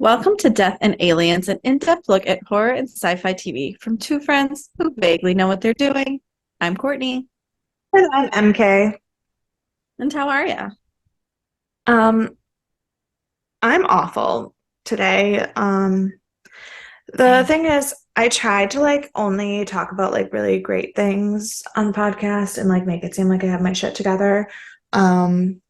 Welcome to Death and Aliens, an in-depth look at horror and sci-fi TV from two friends who vaguely know what they're doing. I'm Courtney, And I'm MK. and how are ya? Um, I'm awful today. The Same. thing is, I tried to only talk about really great things on the podcast and make it seem like I have my shit together. Um,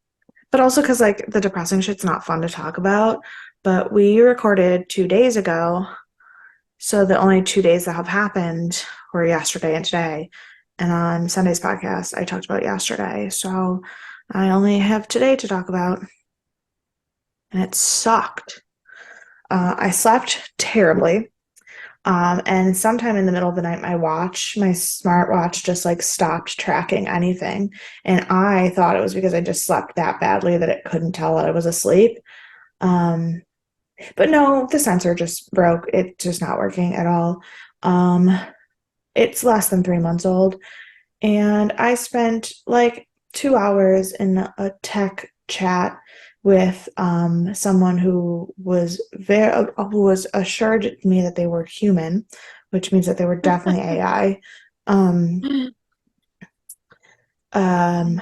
but also because the depressing shit's not fun to talk about. But we recorded 2 days ago, so the only 2 days that have happened were yesterday and today. And on Sunday's podcast, I talked about yesterday. So I only have today to talk about. And it sucked. I slept terribly. And sometime in the middle of the night, my smartwatch just stopped tracking anything. And I thought it was because I just slept that badly that it couldn't tell that I was asleep. Um, but no, the sensor just broke. It's just not working at all. Um, it's less than 3 months old. And I spent 2 hours in a tech chat with someone who was assured to me that they were human, which means that they were definitely AI. Um, um,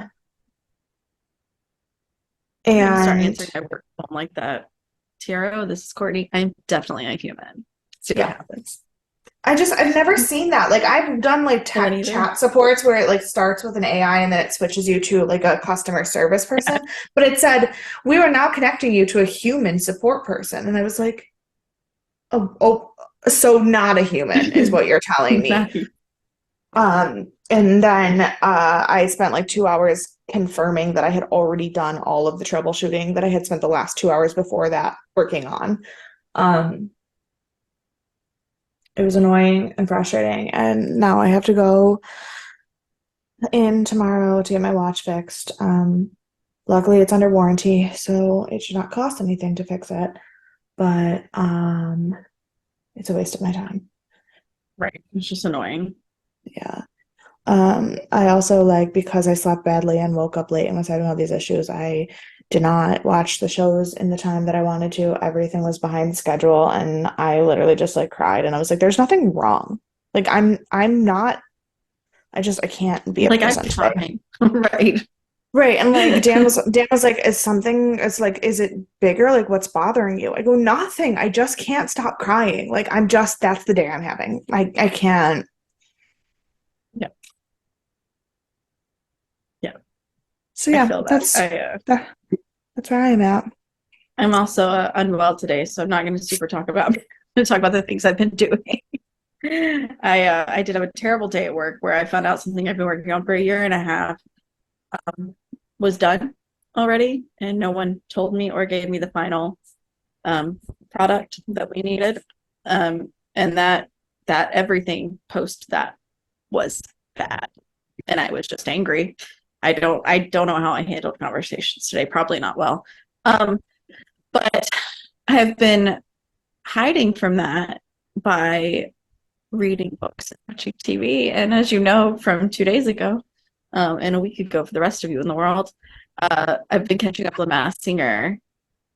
I'm gonna start and answering my work phone like that. Tiaro, this is Courtney. I'm definitely a human. See what yeah, happens. I've never seen that. I've done Haven't tech either. chat supports where it starts with an AI and then it switches you to a customer service Yeah, person, but it said we are now connecting you to a human support person, and I was like, oh, so not a human is what you're telling me. nice. And then I spent 2 hours confirming that I had already done all of the troubleshooting that I had spent the last 2 hours before that working on. Um, it was annoying and frustrating, and now I have to go in tomorrow to get my watch fixed. Luckily, it's under warranty, so it should not cost anything to fix it, but it's a waste of my time. Right. It's just annoying. Yeah. I also because I slept badly and woke up late and was having all these issues, I did not watch the shows in the time that I wanted to. Everything was behind schedule and I literally just cried and I was like, there's nothing wrong. I'm not I can't be a Like, I'm person today. fine. Right. Right. And Dan was like, is it bigger? What's bothering you? I go, nothing. I just can't stop crying. That's the day I'm having. I can't. Yeah. Yeah. So I yeah, feel that. that's where I am at. I'm also unwell today, so I'm not going to super talk about talk about the things I've been doing. I did have a terrible day at work where I found out something I've been working on for a year and a half was done already, and no one told me or gave me the final product that we needed. And that everything post that was bad, and I was just angry. I don't know how I handled conversations today. Probably not well. Um, but I've been hiding from that by reading books and watching TV. And as you know from 2 days ago, and a week ago for the rest of you in the world, I've been catching up with The Masked Singer,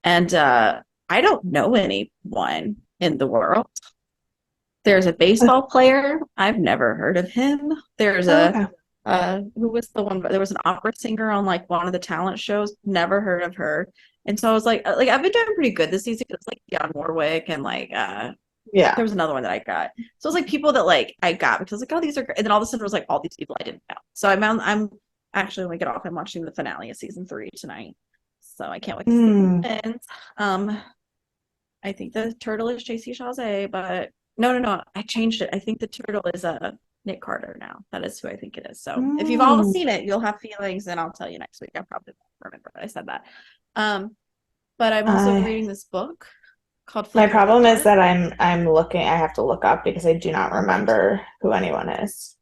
and I don't know anyone in the world. There's a baseball player. I've never heard of him. There's Oh, a okay. who was the one? There was an opera singer on one of the talent shows. Never heard of her. And so I was like I've been doing pretty good this season. It's Dionne Warwick and Yeah. there was another one that I got. So it was people that I got because I was like, oh, these are great. And then all of a sudden it was all these people I didn't know. So I'm actually when we get off, I'm watching the finale of season 3 tonight. So I can't wait to see who Hmm. wins. I think the turtle is JC Chazé, but no, I changed it. I think the turtle is Nick Carter now. That is who I think it is. So if you've all Hmm. seen it, you'll have feelings, and I'll tell you next week. I probably won't remember that I said that. Um, but I'm also I reading this book called My Flicker in the problem is Dark. that I'm looking. I have to look up because I do not remember who anyone is.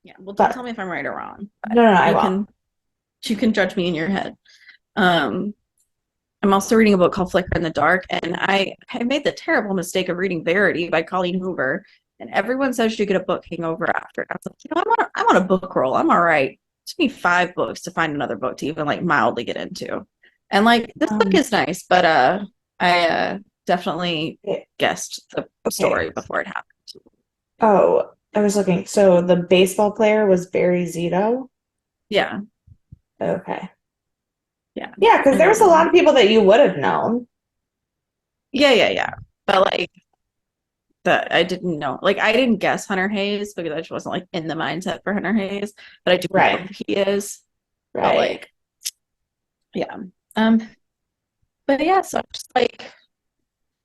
Yeah, well, don't But tell me if I'm right or wrong, but no, I you won't. can you can judge me in your head. Um, I'm also reading a book called Flicker in the Dark, and I made the terrible mistake of reading Verity by Colleen Hoover, and everyone says you get a book hangover after. And I was like, I'm on a book roll. I'm all right. It took me 5 books to find another book to even mildly get into, and this book Um, is nice, but I definitely Okay. guessed the story before it happened. Oh, I was looking. So the baseball player was Barry Zito. Yeah, Okay. yeah. Yeah, because And there was a lot then of people that you would have known. yeah. But like that I didn't know. Like I didn't guess Hunter Hayes because I just wasn't like in the mindset for Hunter Hayes, but I do know Right. who he is. But Right. like, yeah. Um, but yeah, so just like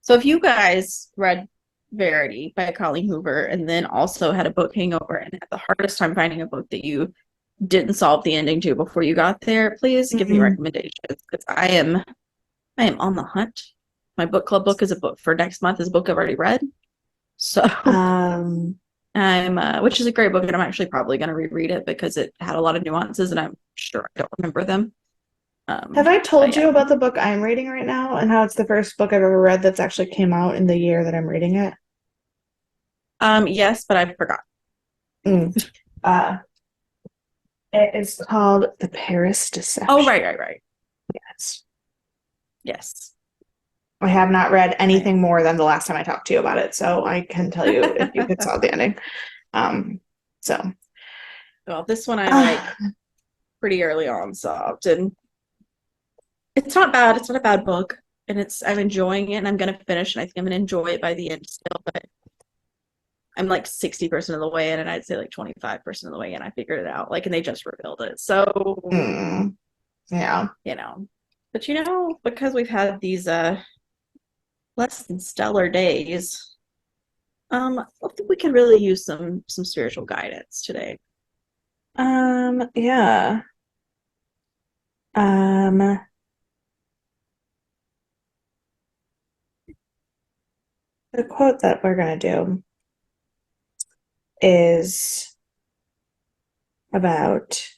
so if you guys read Verity by Colleen Hoover and then also had a book hangover and had the hardest time finding a book that you didn't solve the ending to before you got there, please give me Mhm. recommendations because I am on the hunt. My book club book is a book for next month is a book I've already read. So Um, I'm which is a great book and I'm actually probably going to reread it because it had a lot of nuances and I'm sure I don't remember them. have I But told yeah. you about the book I'm reading right now and how it's the first book I've ever read that's actually came out in the year that I'm reading it? Yes, but I forgot. Mm. Uh, it is called The Paris Oh, Deception. right. Yes. Yes. I have not read I anything more than the last time I talked to you about it, so I can tell you if you could solve the ending. Um, so well, this one I like uh, pretty early on solved and it's not bad. It's not a bad book. And I'm enjoying it and I'm gonna finish and I think I'm gonna enjoy it by the end still, but I'm like 60% of the way in and I'd say like 25% of the way in. I figured it out. Like and they just revealed it. So, mm, yeah. you know. But because we've had these less than stellar days, I think we could really use some spiritual guidance today. Yeah. Um, the quote that we're gonna do is about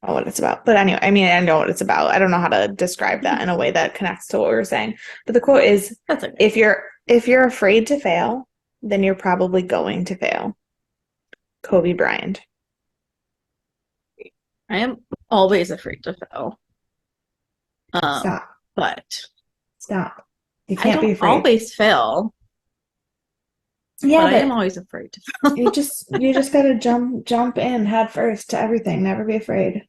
what it's about. But anyway, I mean, I know what it's about. I don't know how to describe that in a way that connects to what we're saying. But the quote is, That's okay. if you're afraid to fail, then you're probably going to fail. Kobe Bryant. I am always afraid to fail. Stop. But Stop. You I can't be don't afraid. always fail, Yeah, but I but am always afraid to fail. you just gotta jump in head first to everything. Never be afraid.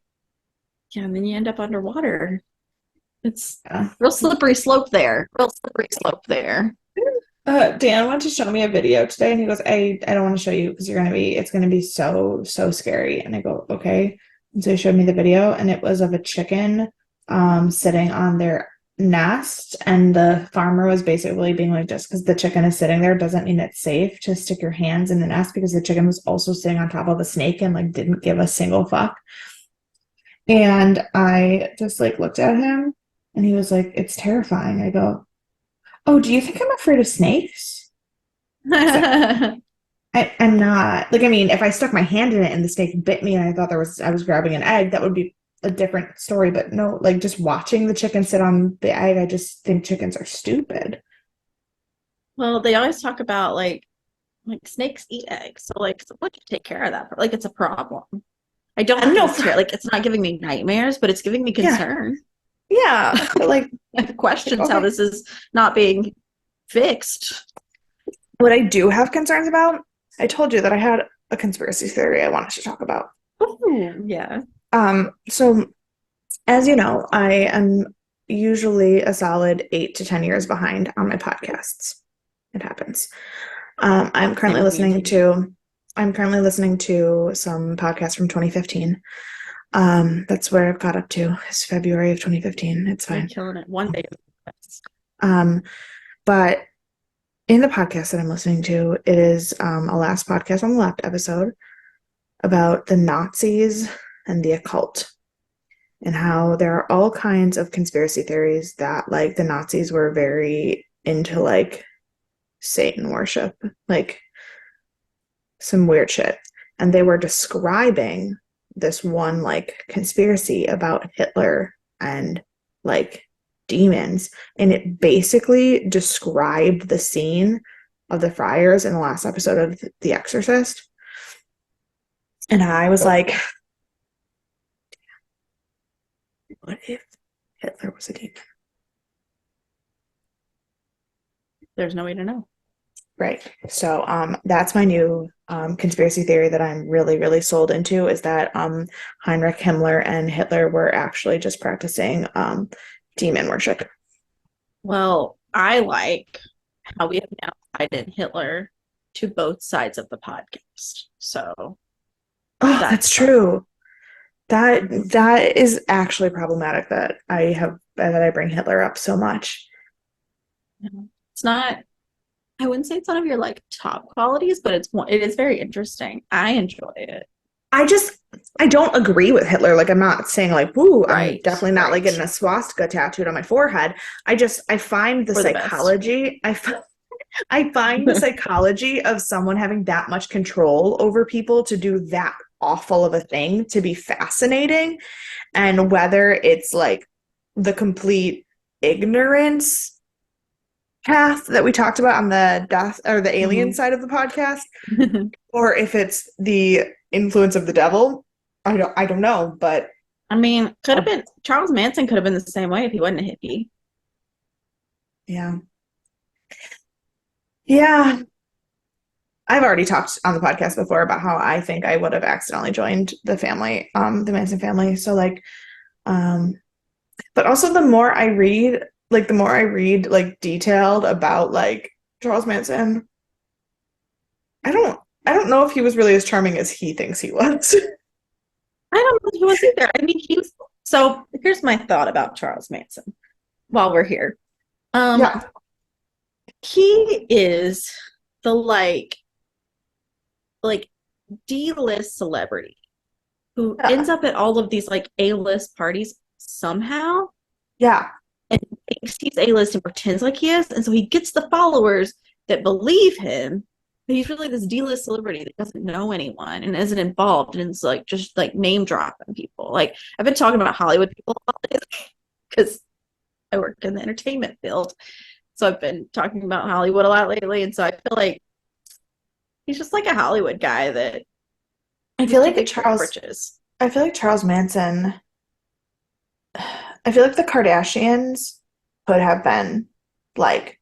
Yeah, and then you end up underwater. It's Yeah. real slippery slope there. Real slippery slope there. Dan wanted to show me a video today, and he goes, I don't want to show you because it's gonna be so scary. And I go, okay. And so he showed me the video, and it was of a chicken sitting on their nest, and the farmer was basically being like, just because the chicken is sitting there doesn't mean it's safe to stick your hands in the nest because the chicken was also sitting on top of a snake and like didn't give a single fuck. And I just like looked at him and he was like, it's terrifying. I go, oh, do you think I'm afraid of snakes? I'm not. Like, I mean, if I stuck my hand in it and the snake bit me and I was grabbing an egg, that would be a different story. But no, like just watching the chicken sit on the egg, I just think chickens are stupid. Well, they always talk about like snakes eat eggs. So like so what you take care of that? Like it's a problem. I I don't don't think know. it's not giving me nightmares, but it's giving me Yeah, concern. yeah. But I have questions how okay. this is not being fixed. What I do have concerns about, I told you that I had a conspiracy theory I wanted to talk about. Oh, yeah. So as you know, I am usually a solid 8 to 10 years behind on my podcasts. It happens. I'm Same currently with me listening too. to I'm currently listening to some podcasts from 2015. That's where I've got up to. It's February of 2015. It's You're fine. killing it. One day. Um, but in the podcast that I'm listening to, it is a last podcast on the left episode about the Nazis and the occult and how there are all kinds of conspiracy theories that like the Nazis were very into like Satan worship, like some weird shit. And they were describing this one like conspiracy about Hitler and like demons. And it basically described the scene of the friars in the last episode of The Exorcist. And I was like, what if Hitler was a demon. There's no way to know. Right. So that's my new conspiracy theory that I'm really, really sold into is that Heinrich Himmler and Hitler were actually just practicing demon worship. Well, I like how we have now tied in Hitler to both sides of the podcast. So Oh, that's that's fun. true. That is actually problematic that I bring Hitler up so much. It's not, I wouldn't say it's one of your like top qualities, but it is very interesting. I enjoy it. I just I don't agree with Hitler. Like I'm not saying like, woo, I'm Right, definitely not like right. getting a swastika tattooed on my forehead. I find the For the best. psychology, I find the psychology of someone having that much control over people to do that awful of a thing to be fascinating. And whether it's like the complete ignorance path that we talked about on the death or the alien Mhm. side of the podcast, or if it's the influence of the devil, I don't know, but I mean, could have um, been Charles Manson could have been the same way if he wasn't a hippie. yeah. Yeah. I've already talked on the podcast before about how I think I would have accidentally joined the family, the Manson family. So like, um, but also the more I read like detailed about like Charles Manson, I don't know if he was really as charming as he thinks he was. I don't know if he was either. I mean, he was. So here's my thought about Charles Manson while we're here. Um, Yeah. he is the like D-list celebrity who ends Yeah. up at all of these like A-list parties somehow Yeah. and thinks he's A-list and pretends like he is. And so he gets the followers that believe him, but he's really this D-list celebrity that doesn't know anyone and isn't involved and is like just like name dropping people. Like I've been talking about Hollywood people because I work in the entertainment field. So I've been talking about Hollywood a lot lately. And so I feel like he's just like a Hollywood guy that I he's feel too like big for his britches. I feel like Charles Manson, I feel like the Kardashians could have been like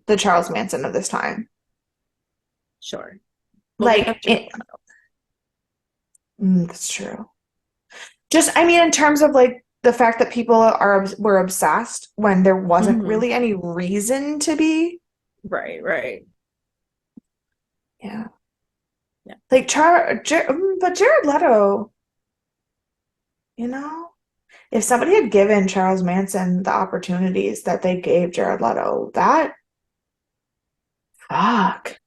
the Charles Manson of this time. Sure. Well, they have Like, Jared Leto. that's true. Just, I mean, in terms of like the fact that people were obsessed when there wasn't Mm-hmm. really any reason to be. Right, right. Yeah. Yeah. Like but Jared Leto, you know, if somebody had given Charles Manson the opportunities that they gave Jared Leto, that fuck.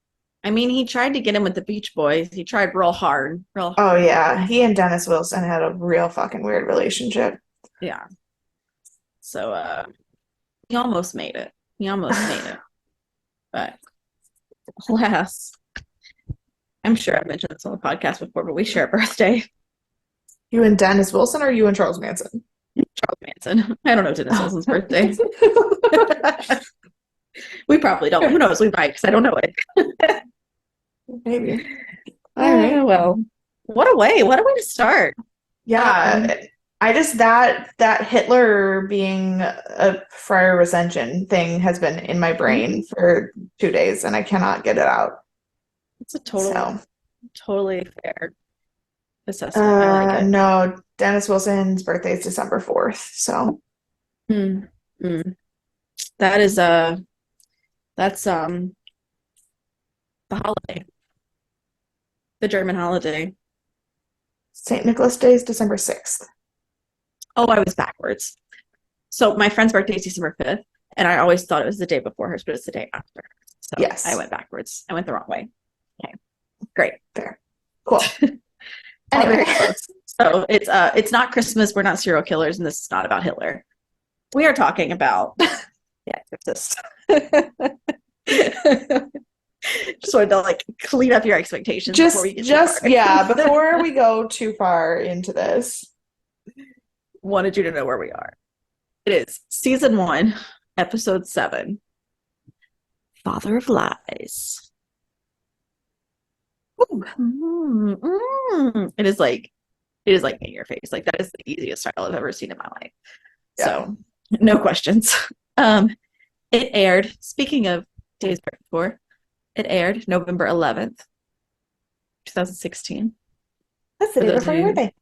I mean, he tried to get him with the Beach Boys. He tried real hard, real Oh hard. yeah, he and Dennis Wilson had a real fucking weird relationship. Yeah. So he almost made it. He almost made it. But alas, I'm sure I've mentioned this on the podcast before, but we share a birthday. You and Dennis Wilson or you and Charles Manson? Charles Manson. I don't know Dennis Wilson's birthday. We probably don't. Who knows? We might because I don't know it. Maybe. All right. Well, what a way. What a way to start. Um, Yeah, I just that Hitler being a Friar Recension thing has been in my brain for 2 days and I cannot get it out. it's a So, totally fair assessment. I like it. no, Dennis Wilson's birthday is December 4th. So, Hmm. Hmm. That is that's the holiday, the German holiday. St. Nicholas Day is December 6th. Oh, I was backwards. So my friend's birthday is December 5th, and I always thought it was the day before hers, but it's the day after. So I Yes, went backwards. I went the wrong way. Okay, great. fair. Cool. All Anyway, very close. So it's not Christmas. We're not serial killers, and this is not about Hitler. We are talking about the Exorcist. Just wanted to like clean up your expectations before we get too far. yeah, before we go too far into this. Wanted you to know where we are. It is season 1, episode 7, Father of Lies. It is like It is like in your face. Like that is the easiest style I've ever seen in my life. Yeah. So no questions. Um, it aired. Speaking of days before, it aired November 11th, 2016. That's the For day those of before your you, birthday.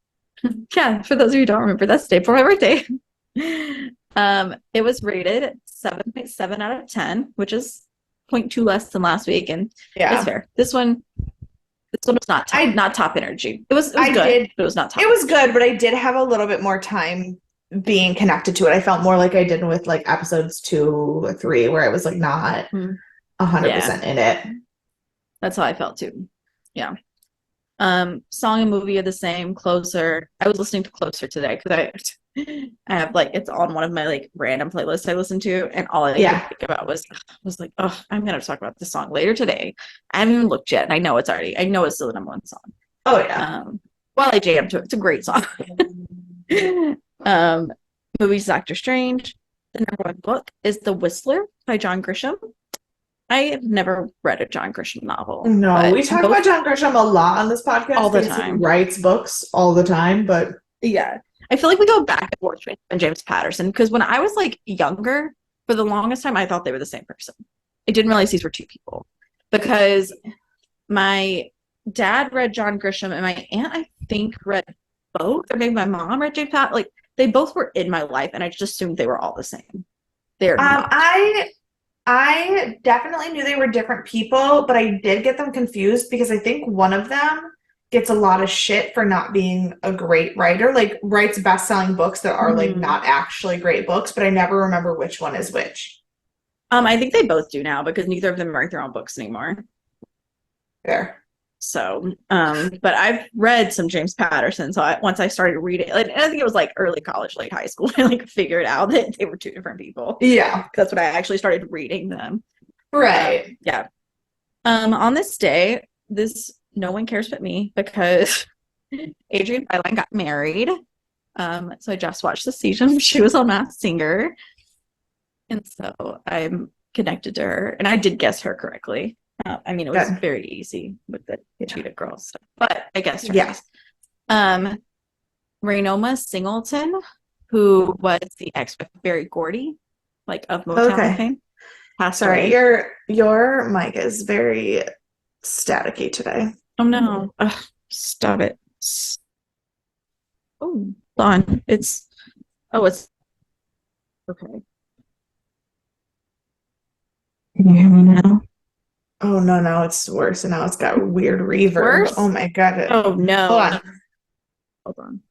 yeah, for those of you who don't remember, that's the day before my birthday. It was rated 7.7 out of 10, which is zero point 0.2 less than last week, and it's Yeah. fair. This one was I not top energy. It was I good, did. but it was not It top was energy. good, but I did have a little bit more time being connected to it. I felt more like I did with like episodes 2 or 3, where I was like not Mm, yeah, 100% in it. that's how I felt too. Yeah. Song and movie are the same. Closer. I was listening to Closer today because I have like it's on one of my like random playlists I listen to, and all I could Yeah. think about was like, oh, I'm gonna talk about this song later today. I haven't even looked yet, and I know it's still the number one song. Oh yeah. Um, while I jam to it, it's a great song. um, movies Doctor Strange. The number one book is The Whistler by John Grisham. I have never read a John Grisham novel, No, but we talk about both John Grisham a lot on this all podcast the because he time. writes books all the time, but Yeah. I feel like we go back and forth between him and James Patterson because when I was like younger, for the longest time, I thought they were the same person. I didn't realize these were two people because my dad read John Grisham and my aunt, I think, read both, or maybe my mom read James Patterson. Like they both were in my life, and I just assumed they were all the same. They're not. I definitely knew they were different people, but I did get them confused because I think one of them gets a lot of shit for not being a great writer, like writes best-selling books that are like Mm-hmm. not actually great books, but I never remember which one is which. I think they both do now because neither of them write their own books anymore. There. So, but I've read some James Patterson. So once I started reading, like, I think it was like early college, late high school, I like figured out that they were two different people. Yeah. That's when I actually started reading them. Right. Yeah. On this day, this no one cares but me because Adrienne Byline got married. So I just watched the season. She was on Masked Singer, and so I'm connected to her, and I did guess her correctly. I mean, it was Good. very easy with the Yeah. cheetah girls, stuff, but I guessed her Yeah. nice. Um, Raynoma Singleton, who was the ex-wife of Berry Gordy, like of Motown Okay. fame, passed Sorry, away. your mic is very staticky today. Oh no! Ugh, stop it! Oh, hold on. It's okay. Can you hear me now? Oh no, now it's worse, and now it's got weird reverb. Oh Worse? my God. Oh Hold no! on. Hold on.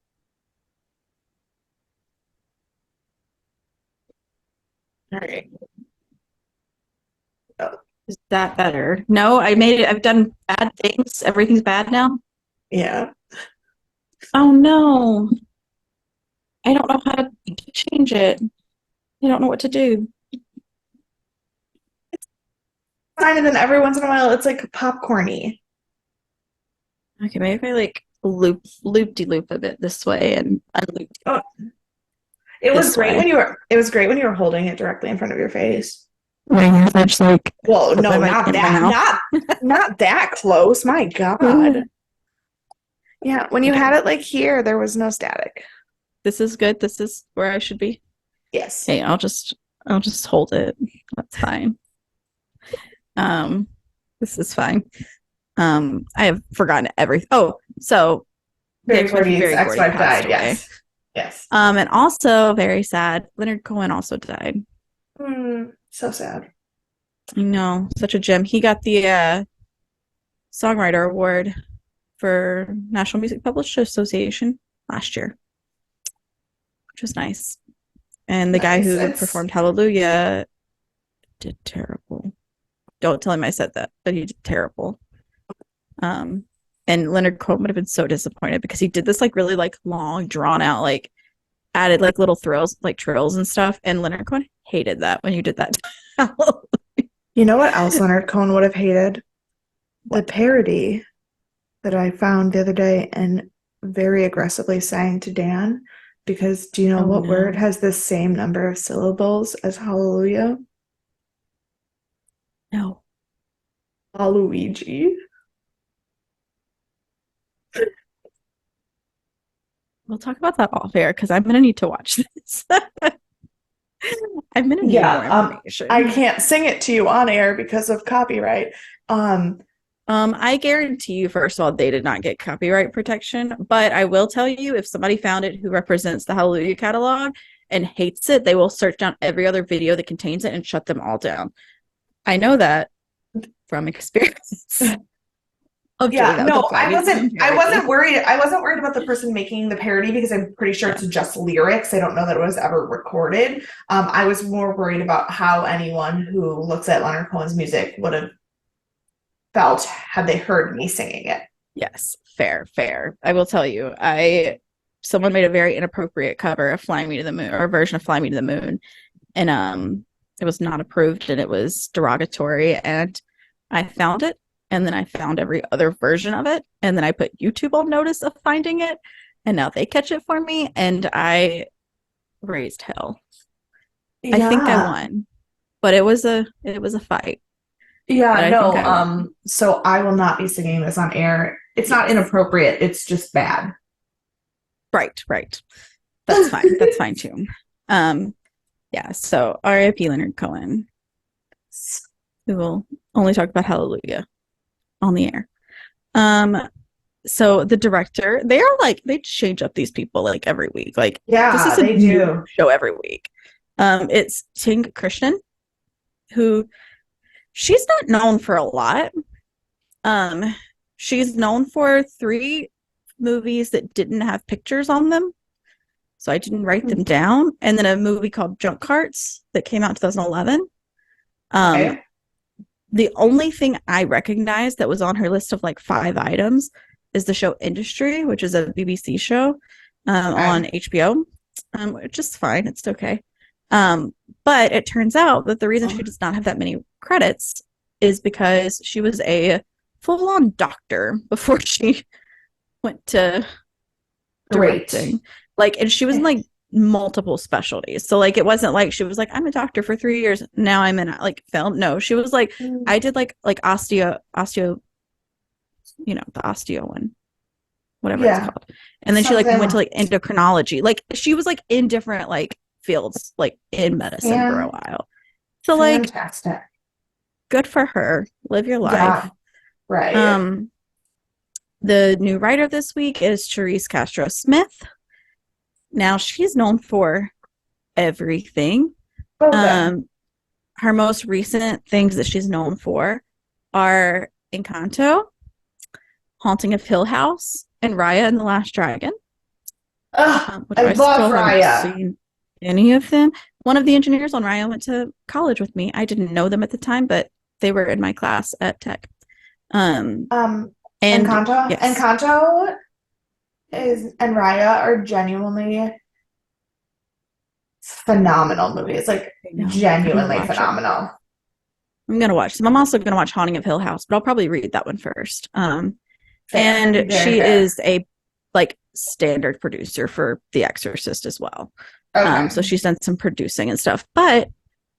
All right. Oh, Is that better? No, I made it. I've done bad things. Everything's bad now. yeah. Oh no! I don't know how to change it. I don't know what to do. Fine, and then every once in a while it's like popcorny. Okay, maybe if I like loop a bit this way and unloop Oh, it was this great way. when you were holding it directly in front of your face. Right, I just like Well, put my no, mic not in my that. mouth. Not that close. My God. Yeah, when you Okay, had it like here, there was no static. this is good. This is where I should be. Yes. Hey, I'll just hold it. That's fine. Um, this is fine. I have forgotten everything. Oh, so the Barry ex-wife of Gordy's Barry Gordy ex-wife passed died. away. Yes. Yes. And also very sad, Leonard Cohen also died. So sad. I know, such a gem. He got the songwriter award for National Music Publishers Association last year, which was nice. And the guy Nice. who It's performed Hallelujah did terrible. Don't tell him I said that, but he did terrible. Um, and Leonard Cohen would have been so disappointed because he did this like really like long, drawn out, like added like little thrills, like trills and stuff. And Leonard Cohen hated that when you did that. you know what else Leonard Cohen would have hated? The What? parody that I found the other day and very aggressively sang to Dan because do you know Oh what word no. has the same number of syllables as hallelujah? No. Waluigi. we'll talk about that off air because I'm gonna need to watch this. I'm gonna need Yeah, more I information. can't sing it to you on air because of copyright. Um, I guarantee you, first of all, they did not get copyright protection, but I will tell you, if somebody found it who represents the Hallelujah catalog and hates it, they will search down every other video that contains it and shut them all down. I know that from experience of doing yeah, that with no, a Fly Me to the Moon I wasn't parody. worried. I wasn't worried about the person making the parody because I'm pretty sure Yeah. it's just lyrics. I don't know that it was ever recorded. I was more worried about how anyone who looks at Leonard Cohen's music would have felt had they heard me singing it. Yes, fair, fair. I will tell you, someone made a very inappropriate cover of Fly Me to the Moon or a version of Fly Me to the Moon, and it was not approved and it was derogatory, and I found it, and then I found every other version of it, and then I put YouTube on notice of finding it, and now they catch it for me, and I raised hell. I think I Yeah. won, but it was a fight, but Yeah, I think no, I won. so I will not be singing this on air. It's not Yes. inappropriate, it's just bad. Right, right. That's fine. That's fine too. Um, yeah, so R.I.P. Leonard Cohen. We will only talk about Hallelujah on the air. Um, so the director, they are like they change up these people like every week. Like this Yeah, is a they new do. show every week. It's Ting Krishnan, who she's not known for a lot. Um, she's known for 3 movies that didn't have pictures on them, so I didn't write them down. And then a movie called Junk Carts that came out in 2011. Um, Okay. the only thing I recognized that was on her list of like 5 items is the show Industry, which is a BBC show Okay. on HBO, which is fine. It's okay. But it turns out that the reason she does not have that many credits is because she was a full on doctor before she went to Great. directing. Like, and she was in like multiple specialties. So like it wasn't like she was like, I'm a doctor for 3 years. Now I'm in like film. No, she was like, I did like osteo, the osteo one, whatever it's Yeah, called. And then she like went to something like endocrinology. Like she was like in different like fields, like in medicine for a fan while. So like fantastic. good for her. Live your Yeah, life. right. Um, the new writer this week is Charisse Castro Smith. Now she's known for everything. Oh, good. Um, her most recent things that she's known for are Encanto, Haunting of Hill House, and Raya and the Last Dragon, which I I love still haven't Raya. seen any of them. One of the engineers on Raya went to college with me. I didn't know them at the time, but they were in my class at Tech. Um, Um, and Encanto. yes, And Raya are genuinely phenomenal movies. Like I know. I'm gonna genuinely watch them. phenomenal. I'm gonna watch them. I'm also gonna watch Haunting of Hill House, but I'll probably read that one first. Fair. And Very she fair. is a like standard producer for The Exorcist as well. Okay. So she's done some producing and stuff. But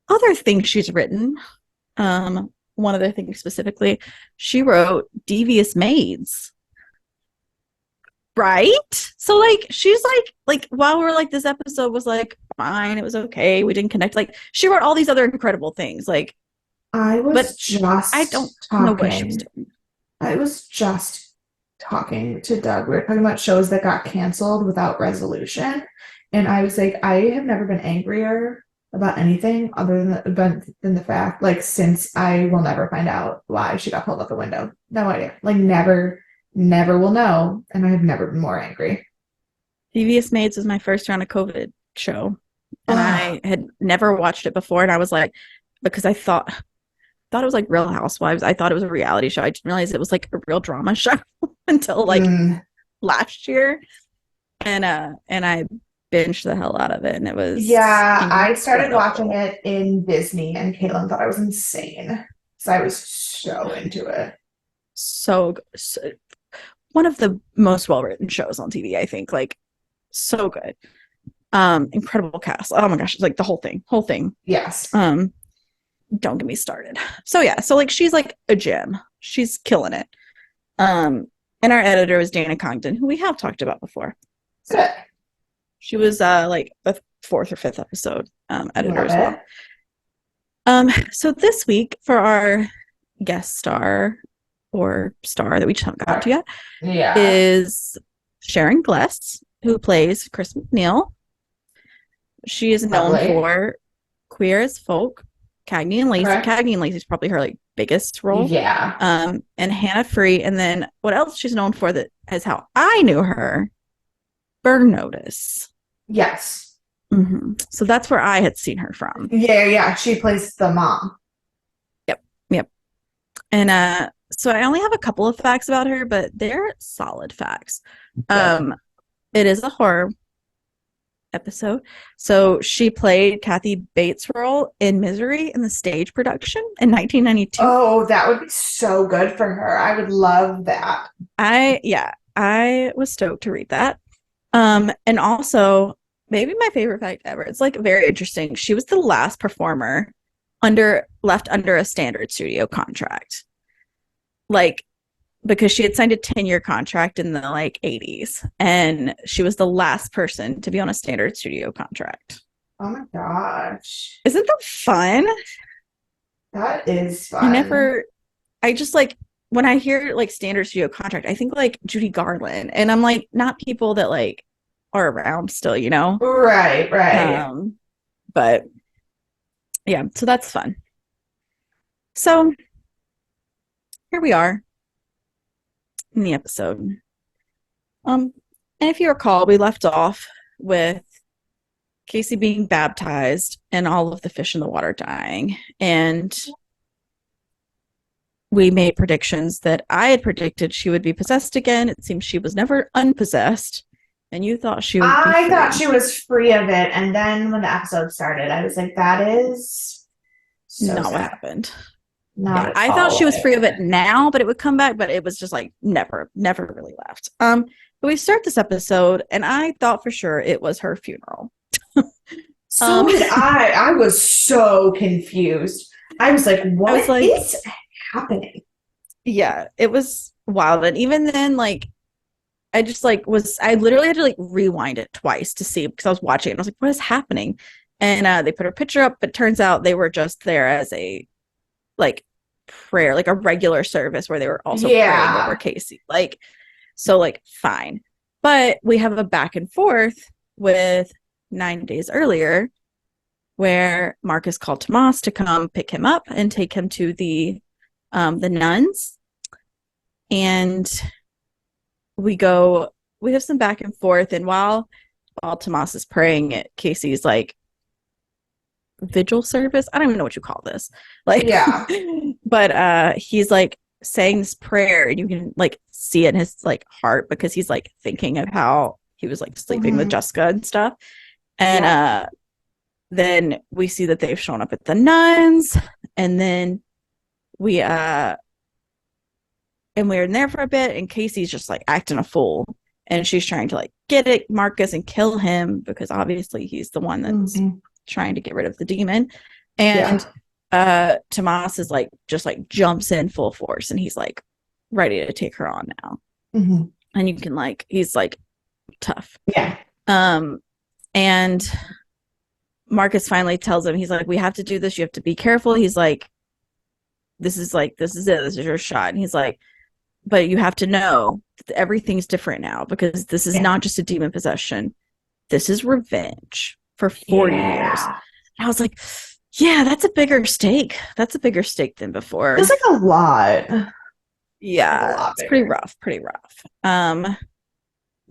other things she's written, one other thing specifically, she wrote Devious Maids. Right? So like she's like while we're like this episode was like fine, it was okay, we didn't connect. Like she wrote all these other incredible things. Like, I but was I don't just know what she was talking. doing. I was just talking to Doug. We were talking about shows that got canceled without resolution. And I was like, I have never been angrier about anything other than the fact, like, since I will never find out why she got pulled out the window. No idea. Like, never, never will know. And I have never been more angry. Devious Maids was my first round of COVID show, and Oh, I had never watched it before, and I was like, because I thought it was like Real Housewives. I thought it was a reality show. I didn't realize it was like a real drama show until like mm. last year, and I binged the hell out of it, and it was Yeah, I started watching incredible. it in Disney, and Caitlin thought I was insane. So I was so into it. So one of the most well written shows on TV, I think. Like so good. Incredible cast. Oh my gosh, it's like the whole thing. Yes. Um, don't get me started. So yeah, so like she's like a gem. She's killing it. Um, and our editor is Dana Congdon, who we have talked about before. So she was like the fourth or fifth episode editor Love as well. it. So this week for our guest star or star that we just haven't got to yet Yeah. is Sharon Gless, who plays Chris McNeil. She is known Lovely. for Queer as Folk, Cagney and Lacey. Okay. Cagney and Lacey is probably her like biggest role. Yeah. And Hannah Free. And then what else she's known for that is how I knew her, Burn Notice. Yes. Mm-hmm. So that's where I had seen her from. Yeah. She plays the mom. Yep. And so I only have a couple of facts about her, but they're solid facts. It is a horror episode. So she played Kathy Bates' role in Misery in the stage production in 1992. Oh, that would be so good for her. I would love that. I was stoked to read that. And also maybe my favorite fact ever. It's like very interesting. She was the last performer left under a standard studio contract. Like because she had signed a 10-year contract in the like 80s and she was the last person to be on a standard studio contract. Oh my gosh. Isn't that fun? That is fun. I just like when I hear like standard studio contract, I think like Judy Garland and I'm like not people that like are around still, you know? Right. But yeah, so that's fun. So here we are in the episode. And if you recall, we left off with Casey being baptized and all of the fish in the water dying. And we made predictions that I had predicted she would be possessed again. It seems she was never unpossessed. And you thought she would be I free. thought she was free of it. And then when the episode started, I was like, that is so not sad. what happened. Not Yeah, at I all thought she was what free of it happened. now, but it would come back, but it was just like never really left. But we start this episode and I thought for sure it was her funeral. So did I. I was so confused. I was like, what is happening? Yeah, it was wild. And even then, like, I literally had to like rewind it twice to see because I was watching it and I was like, what is happening? And they put her picture up, but turns out they were just there as a like prayer, like a regular service where they were also praying over Casey. Like, so like fine. But we have a back and forth with 9 days earlier where Marcus called Tomas to come pick him up and take him to the nuns. And we have some back and forth. And while Tomas is praying at Casey's like vigil service, I don't even know what you call this. Like, yeah. But he's like saying this prayer and you can like see it in his like heart because he's like thinking of how he was like sleeping with Jessica and stuff. And then we see that they've shown up at the nuns, and then we're in there for a bit, and Casey's just like acting a fool, and she's trying to like get at Marcus and kill him because obviously he's the one that's trying to get rid of the demon. And Tomas is like just like jumps in full force, and he's like ready to take her on now. And you can like he's like tough. And Marcus finally tells him, he's like, we have to do this, you have to be careful. He's like, this is it, this is your shot. And he's like, but you have to know that everything's different now because this is not just a demon possession, this is revenge for 40 years. And I was like, yeah, that's a bigger stake than before. It's like a lot. Yeah, it's pretty rough.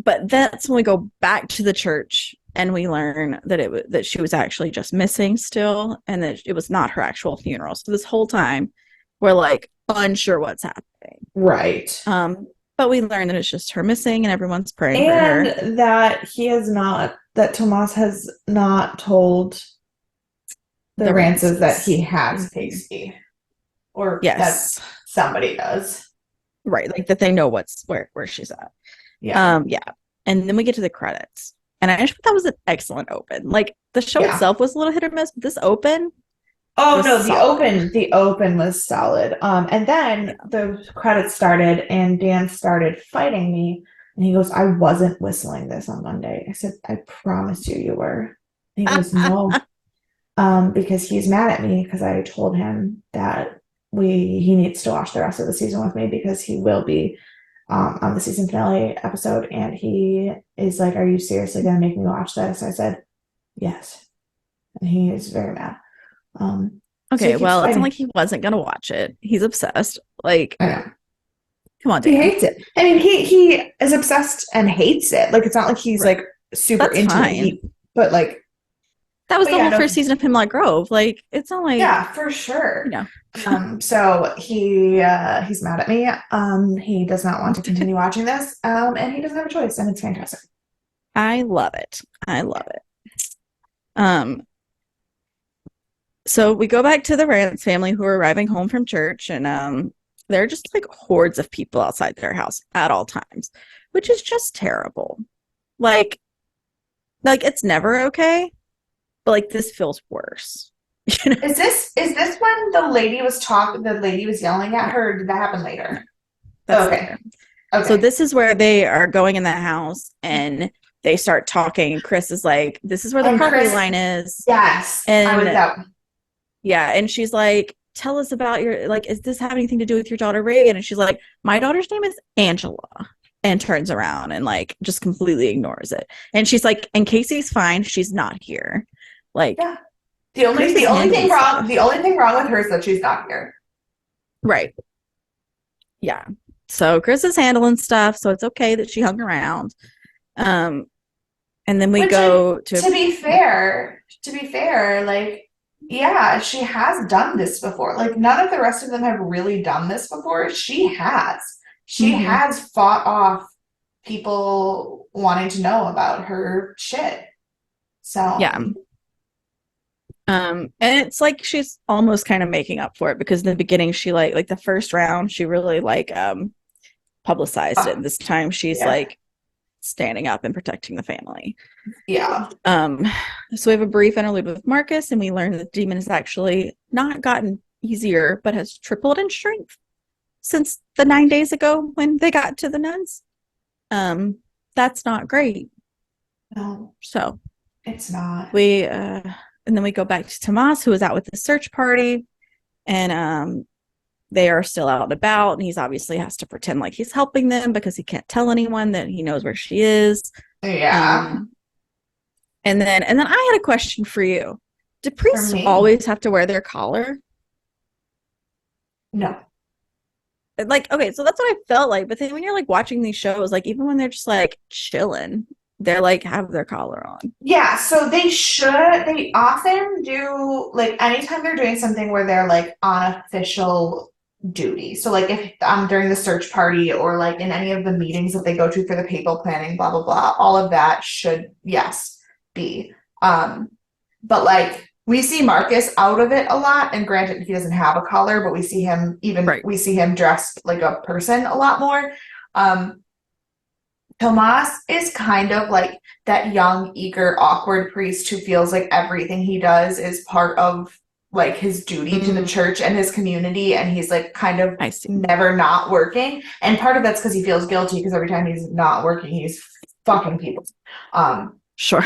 But that's when we go back to the church and we learn that she was actually just missing still, and that it was not her actual funeral. So this whole time we're like unsure what's happening. Right. But we learn that it's just her missing and everyone's praying for her. And that Tomas has not told the Rances that he has Casey. Or that somebody does. Right, like that they know where she's at. Yeah. And then we get to the credits. And I just thought that was an excellent open. Like the show itself was a little hit or miss, but this open. Oh no, the open was solid. And then the credits started and Dan started fighting me And he goes, I wasn't whistling this on Monday. I said, I promise you, you were. And he goes, no, because he's mad at me because I told him that he needs to watch the rest of the season with me because he will be on the season finale episode. And he is like, are you seriously going to make me watch this? I said, yes. And he is very mad. So Okay, he keeps well, it's not fighting. like he wasn't gonna watch it. He's obsessed. Like, I know. come on, He Dan. hates it. I mean, he is obsessed and hates it. Like, it's not like he's Right. like super That's into it. fine. But like, That was but the yeah, whole no, first season of Hemlock Grove. Like, it's not like, yeah, for you sure. know, So he's mad at me. He does not want to continue watching this. And he doesn't have a choice, and it's fantastic. I love it. I love it. Um, so we go back to the Rance family who are arriving home from church, and they're just like hordes of people outside their house at all times, which is just terrible. Like, it's never okay, but like this feels worse. You know? Is this when the lady was yelling at No, her? Or did that happen later? that's Okay. later. So Okay. this is where they are going in the house and they start talking. And Chris is like, "This is where the And property Chris, line is," yes, I was and out. yeah, and she's like, "Tell us about your like. Is this have anything to do with your daughter Reagan?" And she's like, "My daughter's name is Angela." And turns around and like just completely ignores it. And she's like, "And Casey's fine. She's not here." Like Yeah. The only Chris the is only handling thing wrong stuff. the only thing wrong with her is that she's not here. Right. Yeah. So Chris is handling stuff, so it's okay that she hung around. Um, and then we Which, like, go to to be fair, like, yeah, she has done this before. Like, none of the rest of them have really done this before. She has. She Mhm. has fought off people wanting to know about her shit. Yeah. So, And it's like she's almost kind of making up for it because in the beginning she like the first round she really like publicized it. uh, This time she's yeah, like standing up and protecting the family. yeah. Um, so we have a brief interlude with Marcus, and we learn that the demon has actually not gotten easier, but has tripled in strength since the 9 days ago when they got to the nuns. Um, that's not great. No, So it's not. we and then we go back to Tomas, who is out with the search party, and they are still out and about, and he's obviously has to pretend like he's helping them because he can't tell anyone that he knows where she is. Yeah, Um, and then I had a question for you. Do for priests me, always have to wear their collar? no. Like, okay, so that's what I felt like. But then when you're like watching these shows, like even when they're just like chilling, they're like have their collar on. Yeah, so they often do, like, anytime they're doing something where they're like on official duty. So like if during the search party or like in any of the meetings that they go to for the papal planning, blah blah blah, all of that should, yes, be. Um but like we see Marcus out of it a lot, and granted he doesn't have a collar, but Right. we see him dressed like a person a lot more. Um Tomas is kind of like that young, eager, awkward priest who feels like everything he does is part of like his duty to the Mm, church and his community, and he's like kind of I see. never not working. And part of that's because he feels guilty because every time he's not working, he's fucking people. Um, Sure.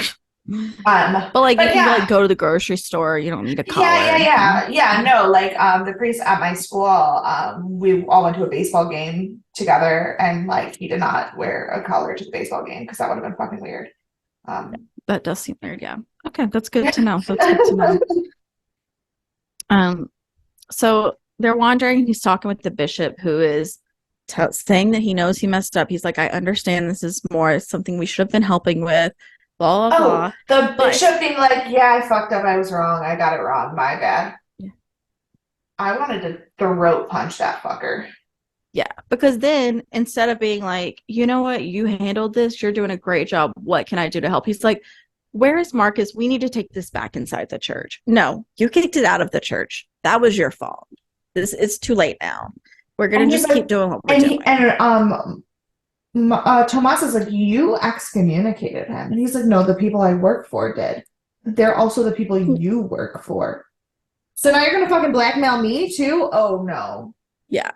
But like you but can yeah, like go to the grocery store, you don't need a yeah, collar or yeah, anything. yeah, yeah. No, like the priest at my school, we all went to a baseball game together, and like he did not wear a collar to the baseball game because that would have been fucking weird. Um, That does seem weird, yeah. Okay, that's good to know. That's good to know. Um, so they're wandering. He's talking with the bishop, who is saying that he knows he messed up. He's like, I understand this is more something we should have been helping with, blah, blah, Oh, blah. the But bishop being like, yeah, I fucked up. I was wrong. I got it wrong. My bad. yeah, I wanted to throat punch that fucker. yeah, because then instead of being like, you know what, you handled this, you're doing a great job. What can I do to help? He's like, where is Marcus? We need to take this back inside the church. No, you kicked it out of the church. That was your fault. This it's too late now. We're gonna And he's just keep like, doing what we're and doing. he, and Tomas is like, you excommunicated him. And he's like, no, the people I work for did. They're also the people you work for. So now you're gonna fucking blackmail me too? Oh no. Yeah.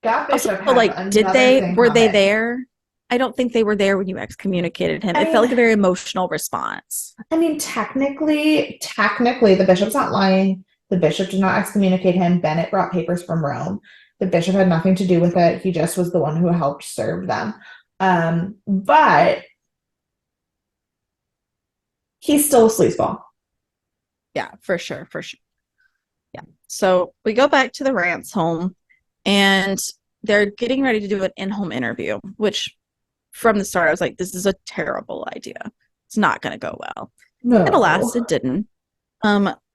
That Also, bishop has like, did another they thing were they coming. there? I don't think they were there when you excommunicated him. I It felt like a mean, very emotional response. technically, the bishop's not lying. The bishop did not excommunicate him. Bennett brought papers from Rome. The bishop had nothing to do with it. He just was the one who helped serve them. But he's still a sleazeball. Yeah, for sure, for sure. Yeah. So we go back to the Rance home, and they're getting ready to do an in-home interview, which from the start I was like, this is a terrible idea. It's not going to go well. And alas, No. it didn't.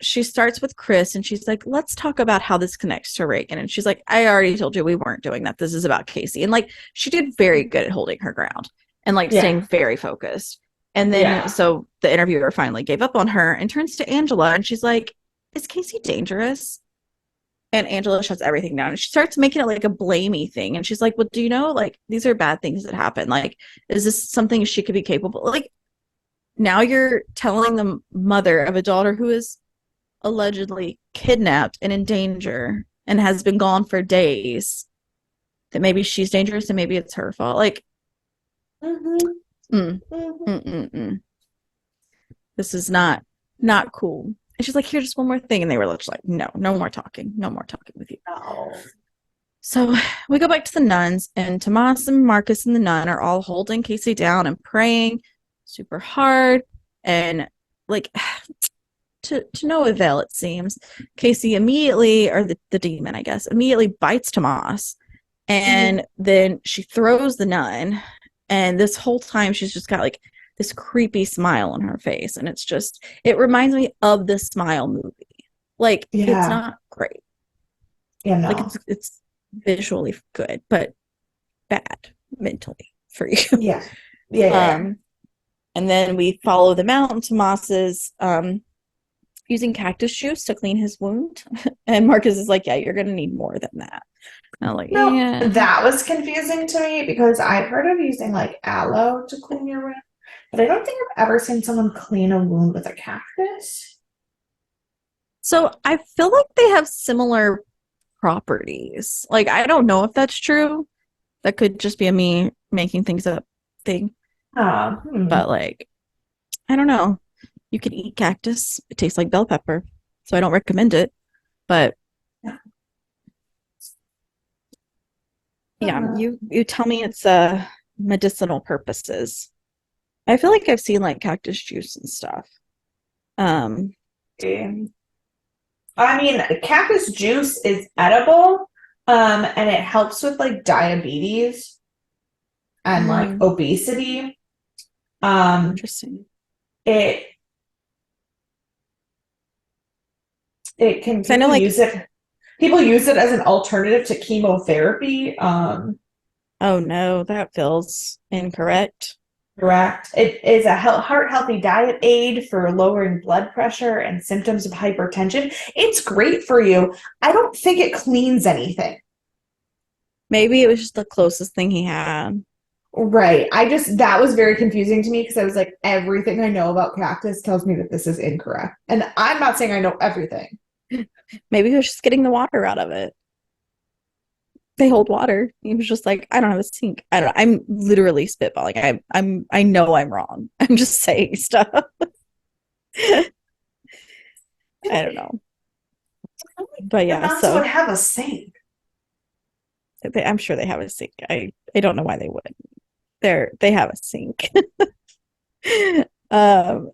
She starts with Chris, and she's like, let's talk about how this connects to Reagan. And she's like, I already told you we weren't doing that. This is about Casey. And like, she did very good at holding her ground and like Yeah. staying very focused. And then, Yeah. so the interviewer finally gave up on her and turns to Angela, and she's like, is Casey dangerous? And Angela shuts everything down, and she starts making it like a blamey thing. And she's like, well, do you know, like, these are bad things that happen. Like, is this something she could be capable? Like, now you're telling the mother of a daughter who is allegedly kidnapped and in danger and has been gone for days that maybe she's dangerous and maybe it's her fault. Like, Mm-hmm. mm, Mm-hmm. mm. This is not cool. And she's like, here, just one more thing. And they were just like, no, no more talking. No more talking with you. No. So we go back to the nuns, and Tomas and Marcus and the nun are all holding Casey down and praying super hard. And like, to no avail, it seems. Casey immediately, or the demon, I guess, immediately bites Tomas. And then she throws the nun. And this whole time, she's just got like this creepy smile on her face. And it's just, it reminds me of the Smile movie. Like, it's Yeah. not great. Yeah, Like, no. it's visually good, but bad mentally for you. Yeah. Yeah, yeah, And then we follow them out, and Tomas is using cactus juice to clean his wound. And Marcus is like, yeah, you're going to need more than that. And I'm like, No, yeah. that was confusing to me because I've heard of using like aloe to clean your wound, but I don't think I've ever seen someone clean a wound with a cactus. So I feel like they have similar properties. Like, I don't know if that's true. That could just be a me making things up thing. Oh, But like, I don't know. You can eat cactus. It tastes like bell pepper. So I don't recommend it. But yeah, you tell me it's medicinal purposes. I feel like I've seen like cactus juice and stuff. okay. I mean, cactus juice is edible, and it helps with like diabetes and like obesity. Interesting. It can I know, people like, use it. People use it as an alternative to chemotherapy. oh no, that feels incorrect. Correct. It is a heart healthy diet aid for lowering blood pressure and symptoms of hypertension. It's great for you. I don't think it cleans anything. Maybe it was just the closest thing he had. Right. That was very confusing to me because I was like, everything I know about cactus tells me that this is incorrect. And I'm not saying I know everything. Maybe he was just getting the water out of it. They hold water. He was just like, I don't have a sink. I don't. I'm literally spitballing. I know I'm wrong. I'm just saying stuff. I don't know. But yeah, Nuns so would have a sink. I'm sure they have a sink. I don't know why they would. They have a sink. um,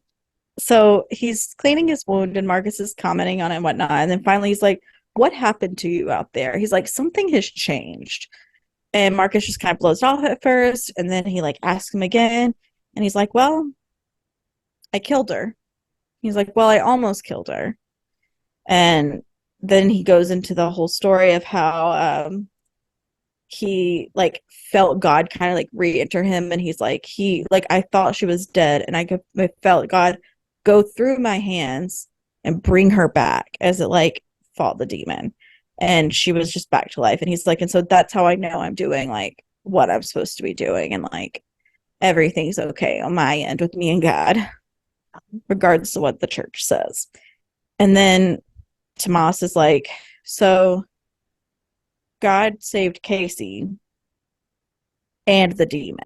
so he's cleaning his wound, and Marcus is commenting on it and whatnot. And then finally he's like, what happened to you out there? He's like, something has changed. And Marcus just kind of blows it off at first, and then he like asks him again, and he's like, well, I killed her. He's like, well, I almost killed her. And then he goes into the whole story of how he like felt God kind of like re-enter him, and he's like, I thought she was dead, and I felt God go through my hands and bring her back as it like fought the demon, and she was just back to life. And he's like, and so that's how I know I'm doing like what I'm supposed to be doing, and like everything's okay on my end with me and God, regardless of what the church says. And then Tomas is like, so God saved Casey and the demon.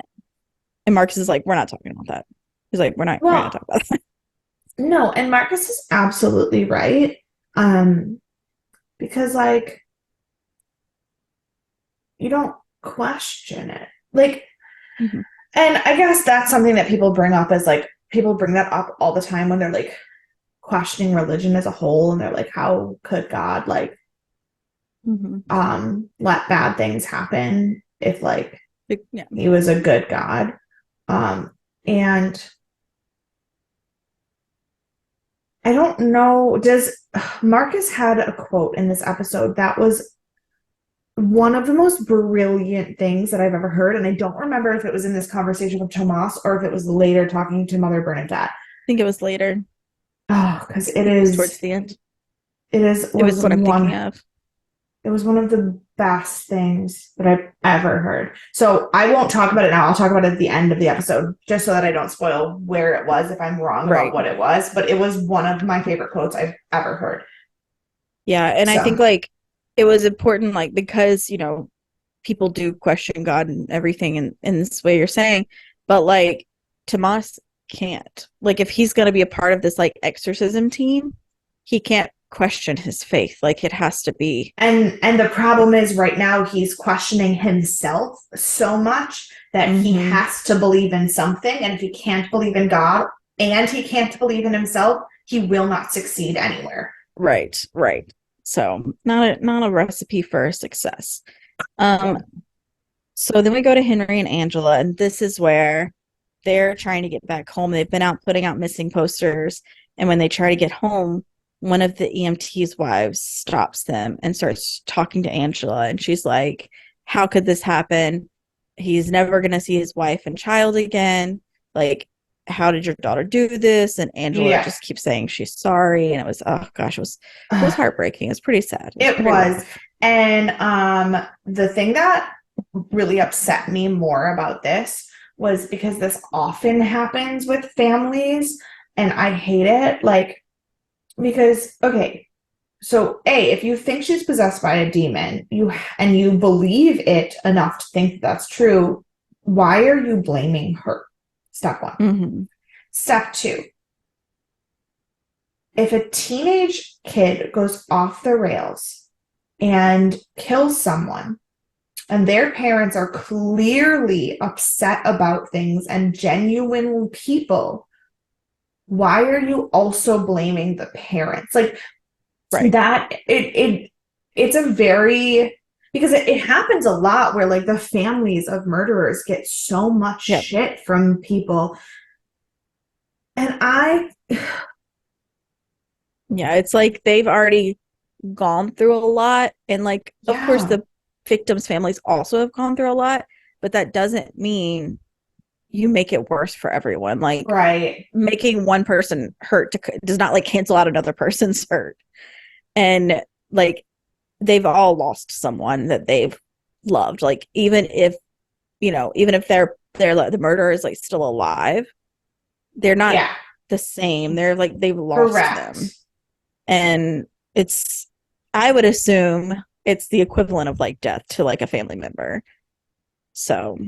And Marcus is like, we're not talking about that. He's like, we're not gonna Well, talk about that. no, and Marcus is absolutely right. Um, because like you don't question it. Like, Mm-hmm. and I guess that's something that people bring up as like people bring that up all the time when they're like questioning religion as a whole and they're like, how could God like Mm-hmm. let bad things happen if like Yeah. he was a good God? And I don't know, does Marcus had a quote in this episode that was one of the most brilliant things that I've ever heard. And I don't remember if it was in this conversation with Tomas or if it was later talking to Mother Bernadette. I think it was later. Oh, because I think it was towards the end. it is It was was what I'm thinking one of. it was one of the best things that I've ever heard. So I won't talk about it now. I'll talk about it at the end of the episode, just so that I don't spoil where it was if I'm wrong about Right. what it was. But it was one of my favorite quotes I've ever heard. Yeah. And I think So like it was important, like, because, people do question God and everything in this way you're saying, but like Tomas can't. Like if he's gonna be a part of this like exorcism team, he can't question his faith. Like it has to be and the problem is right now he's questioning himself so much that he mm-hmm. has to believe in something, and if he can't believe in God and he can't believe in himself, he will not succeed anywhere. Right, right. So not a recipe for success. Um, so then we go to Henry and Angela, and this is where they're trying to get back home. They've been out putting out missing posters, and when they try to get home, one of the EMT's wives stops them and starts talking to Angela, and she's like, "How could this happen? He's never going to see his wife and child again. Like, how did your daughter do this?" And Angela Yeah. just keeps saying she's sorry, and it was, oh gosh, it was heartbreaking. It was pretty sad. It was It pretty was. rough. And the thing that really upset me more about this was because this often happens with families and I hate it. Like, because, okay, so A, if you think she's possessed by a demon, you believe it enough to think that's true, why are you blaming her? Step one. Mm-hmm. Step two, if a teenage kid goes off the rails and kills someone, and their parents are clearly upset about things and genuine people, why are you also blaming the parents? Like Right. that it's a very, because it happens a lot where like the families of murderers get so much Yep. shit from people. And Yeah, it's like they've already gone through a lot. And like, of course, yeah, the victims' families also have gone through a lot, but that doesn't mean you make it worse for everyone. Like right. making one person hurt does not like cancel out another person's hurt. And like they've all lost someone that they've loved. Like even if they're like the murderer is like still alive, they're not Yeah, the same. They're like they've lost them. correct. And it's I would assume it's the equivalent of like death to like a family member. So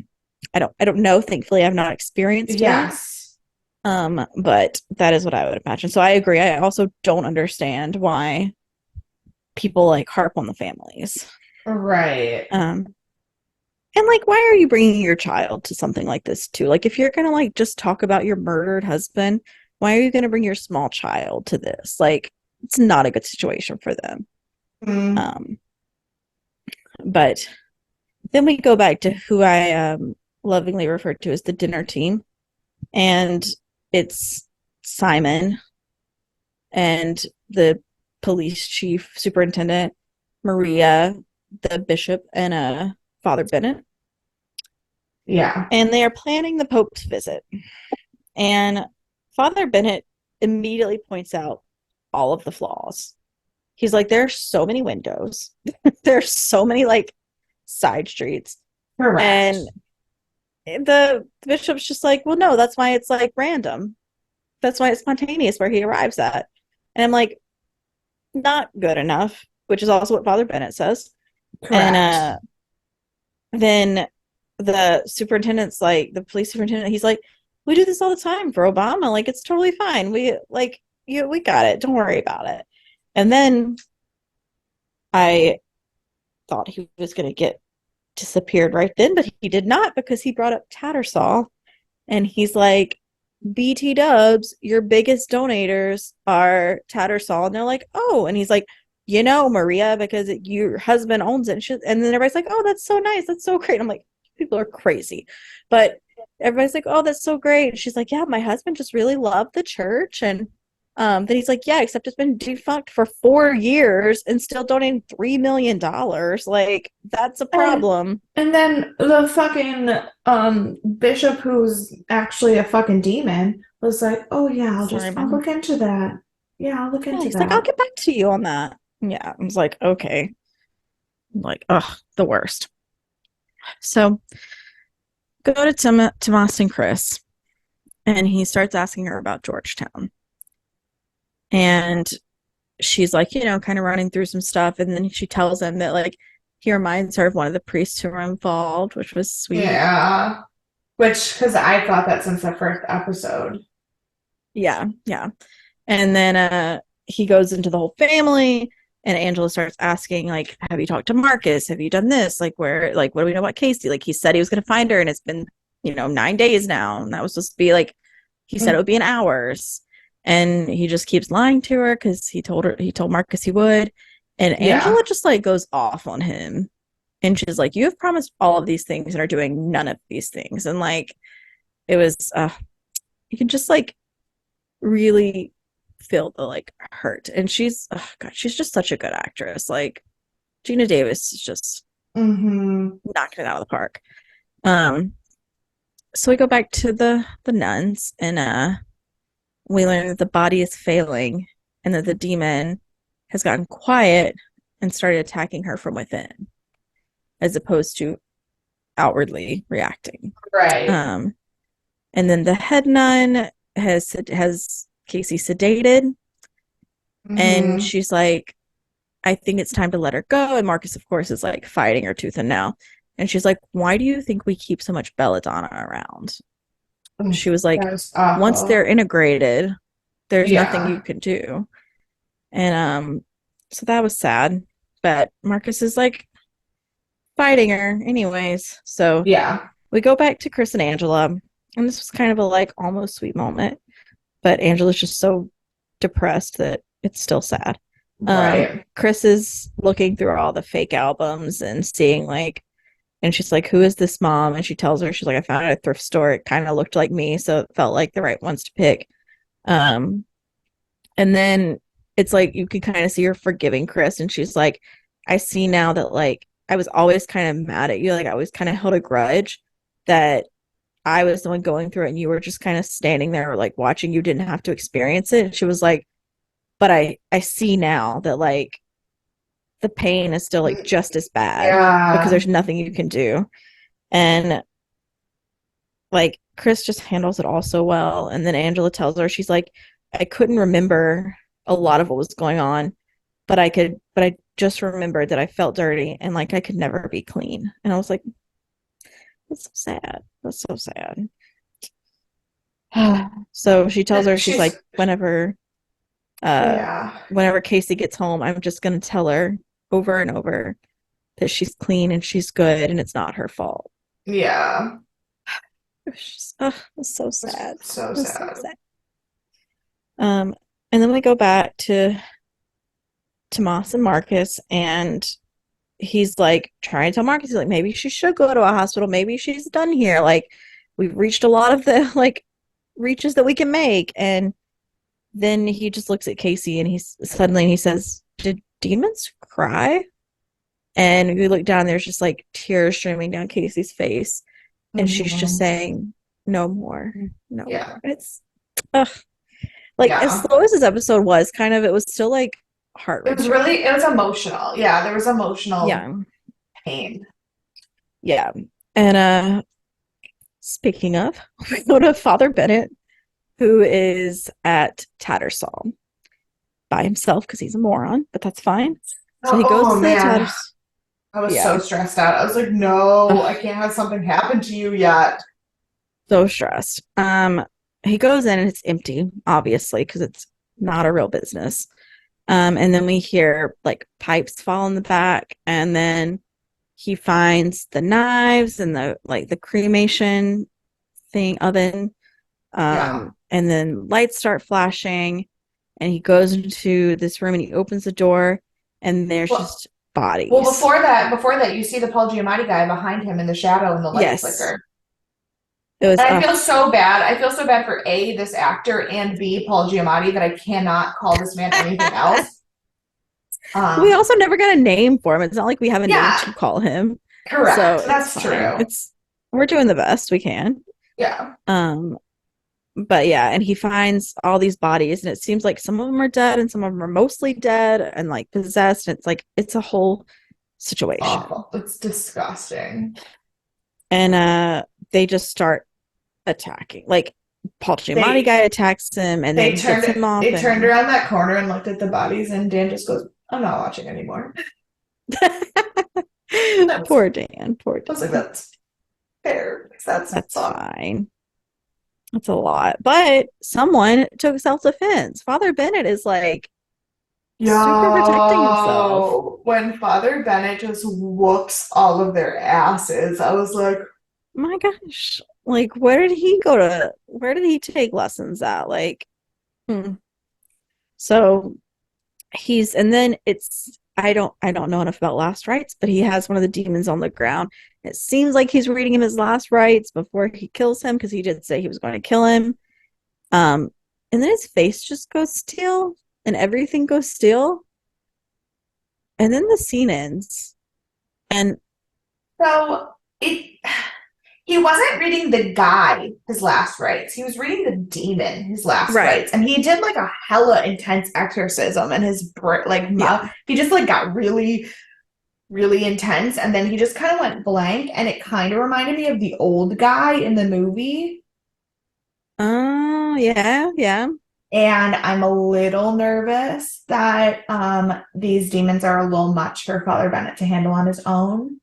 I don't know. Thankfully I've not experienced it. Yes. But that is what I would imagine. So I agree. I also don't understand why people like harp on the families. Right. And like, why are you bringing your child to something like this too? Like, if you're gonna like just talk about your murdered husband, why are you gonna bring your small child to this? Like, it's not a good situation for them. Mm, Um, but then we go back to who I lovingly refer to as the dinner team, and it's Simon and the police chief superintendent, Maria, the bishop, and Father Bennett. yeah. And they are planning the Pope's visit. And Father Bennett immediately points out all of the flaws. He's like, there's so many windows, there's so many like side streets. Correct. And the bishop's just like, well, no, that's why it's like random. That's why it's spontaneous where he arrives at. And I'm like, not good enough, which is also what Father Bennett says. And Correct. then the superintendent's like, the police superintendent, he's like, we do this all the time for Obama. Like, it's totally fine. We like, we got it. Don't worry about it. And then I thought he was going to get disappeared right then, but he did not because he brought up Tattersall and he's like, BT dubs, your biggest donators are Tattersall. And they're like, oh, and he's like, Maria, because your husband owns it. And then everybody's like, oh, that's so nice. That's so great. I'm like, people are crazy. But everybody's like, oh, that's so great. And she's like, yeah, my husband just really loved the church. And then he's like, yeah, except it's been defunct for 4 years and still donating $3 million. Like, that's a And problem. and then the fucking bishop who's actually a fucking demon was like, "Oh yeah, I'll Simon. look into that. Yeah, I'll look Yeah, into he's like, I'll that." get back to you on that. Yeah, I was like, okay. I'm like, ugh, the worst. So go to Tomas and Chris, and he starts asking her about Georgetown. And she's like, kind of running through some stuff. And then she tells him that, like, he reminds her of one of the priests who were involved, which was sweet. Yeah. Which, because I thought that since the first episode. Yeah, yeah. And then he goes into the whole family, and Angela starts asking, like, have you talked to Marcus? Have you done this? Like, what do we know about Casey? Like, he said he was going to find her, and it's been, 9 days now. And that was supposed to be like, he said it would be in hours. And he just keeps lying to her because he told Marcus he would. And Yeah. Angela just like goes off on him. And she's like, you have promised all of these things and are doing none of these things. And like, it was, you can just like really feel the like hurt. And she's, oh God, she's just such a good actress. Like, Gina Davis is just Mm-hmm. knocking it out of the park. Um, so we go back to the nuns, and we learn that the body is failing and that the demon has gotten quiet and started attacking her from within as opposed to outwardly reacting. Right. Um, and then the head nun has Casey sedated, and Mm-hmm. she's like, I think it's time to let her go. And Marcus, of course, is like fighting her tooth and nail. And she's like, why do you think we keep so much belladonna around? She was like, That was once they're awful. integrated, there's nothing you Yeah. can do. And so that was sad. But Marcus is like fighting her anyways. So Yeah. we go back to Chris and Angela. And this was kind of a like almost sweet moment. But Angela's just so depressed that it's still sad. Right. Chris is looking through all the fake albums and seeing like, and she's like, who is this mom? And she tells her, she's like, I found it at a thrift store. It kind of looked like me, so it felt like the right ones to pick. Um, and then it's like you can kind of see her forgiving Chris, and she's like, I see now that like I was always kind of mad at you, like I always kind of held a grudge that I was the one going through it, and you were just kind of standing there, like watching. You didn't have to experience it. And she was like, but I see now that like the pain is still like just as bad because Yeah. there's nothing you can do. And like Chris just handles it all so well. And then Angela tells her, she's like, I couldn't remember a lot of what was going on, but I just remembered that I felt dirty and like I could never be clean. And I was like, that's so sad. That's so sad. So she tells her, she's She's like, uh yeah. whenever Casey gets home, I'm just gonna tell her over and over that she's clean and she's good and it's not her fault. Yeah. It was just, oh, it was so It's sad. so It was so sad. sad. Um, and then we go back to Tomas and Marcus, and he's like trying to tell Marcus, he's like, maybe she should go to a hospital. Maybe she's done here. Like, we've reached a lot of the like reaches that we can make. And then he just looks at Casey and he says, did demons cry? And we look down, there's just like tears streaming down Casey's face. And she's just Hmm. saying, no more, no Yeah. more. It's ugh. Like as Yeah. slow as this episode was, kind of, it was still like heart wrenching. It was emotional. Yeah, there was emotional Yeah. pain. Yeah. And speaking of, we go to Father Bennett, who is at Tattersall by himself because he's a moron, but that's fine. So he goes Oh to the man. I was so Yeah. stressed out. I was like, no, I Ugh, can't have something happen to you yet. so stressed. He goes in and it's empty, obviously, because it's not a real business. And then we hear like pipes fall in the back, and then he finds the knives and the cremation thing oven. Yeah. And then lights start flashing, and he goes into this room and he opens the door, and there's Well, just well, bodies. before that, you see the Paul Giamatti guy behind him in the shadow and the light Yes, flicker. it was. And I feel so bad. I feel so bad for A, this actor, and B, Paul Giamatti, that I cannot call this man anything else. We Um, also never got a name for him. It's not like we have a name yeah, to call him, so correct. it's That's fine. true. It's We're doing the best we can. Yeah. Um, but yeah, and he finds all these bodies, and it seems like some of them are dead and some of them are mostly dead and like possessed. And it's like it's a whole situation. Awful. It's disgusting. And they just start attacking. Like Paul Giamatti They guy attacks him and then gets him off, they turned and around that corner and looked at the bodies, and Dan just goes, I'm not watching anymore. poor Dan, poor I was like, Dan. that's fair. That's That's fuck. fine. That's a lot. But someone took self-defense. Father Bennett is like super protecting himself. Yo, when Father Bennett just whoops all of their asses, I was like, My gosh. Like where did he take lessons at? Like hmm. So and then I don't know enough about last rites, but he has one of the demons on the ground. It seems like he's reading him his last rites before he kills him, because he did say he was going to kill him. Um, and then his face just goes still and everything goes still. And then the scene ends. And so it he wasn't reading the guy his last rites. He was reading the demon his last right. rites. And he did like a hella intense exorcism and his like Yeah. mouth he just like got really really intense and then he just kind of went blank and it kind of reminded me of the old guy in the movie. Oh, yeah, yeah. And I'm a little nervous that these demons are a little much for Father Bennett to handle on his own.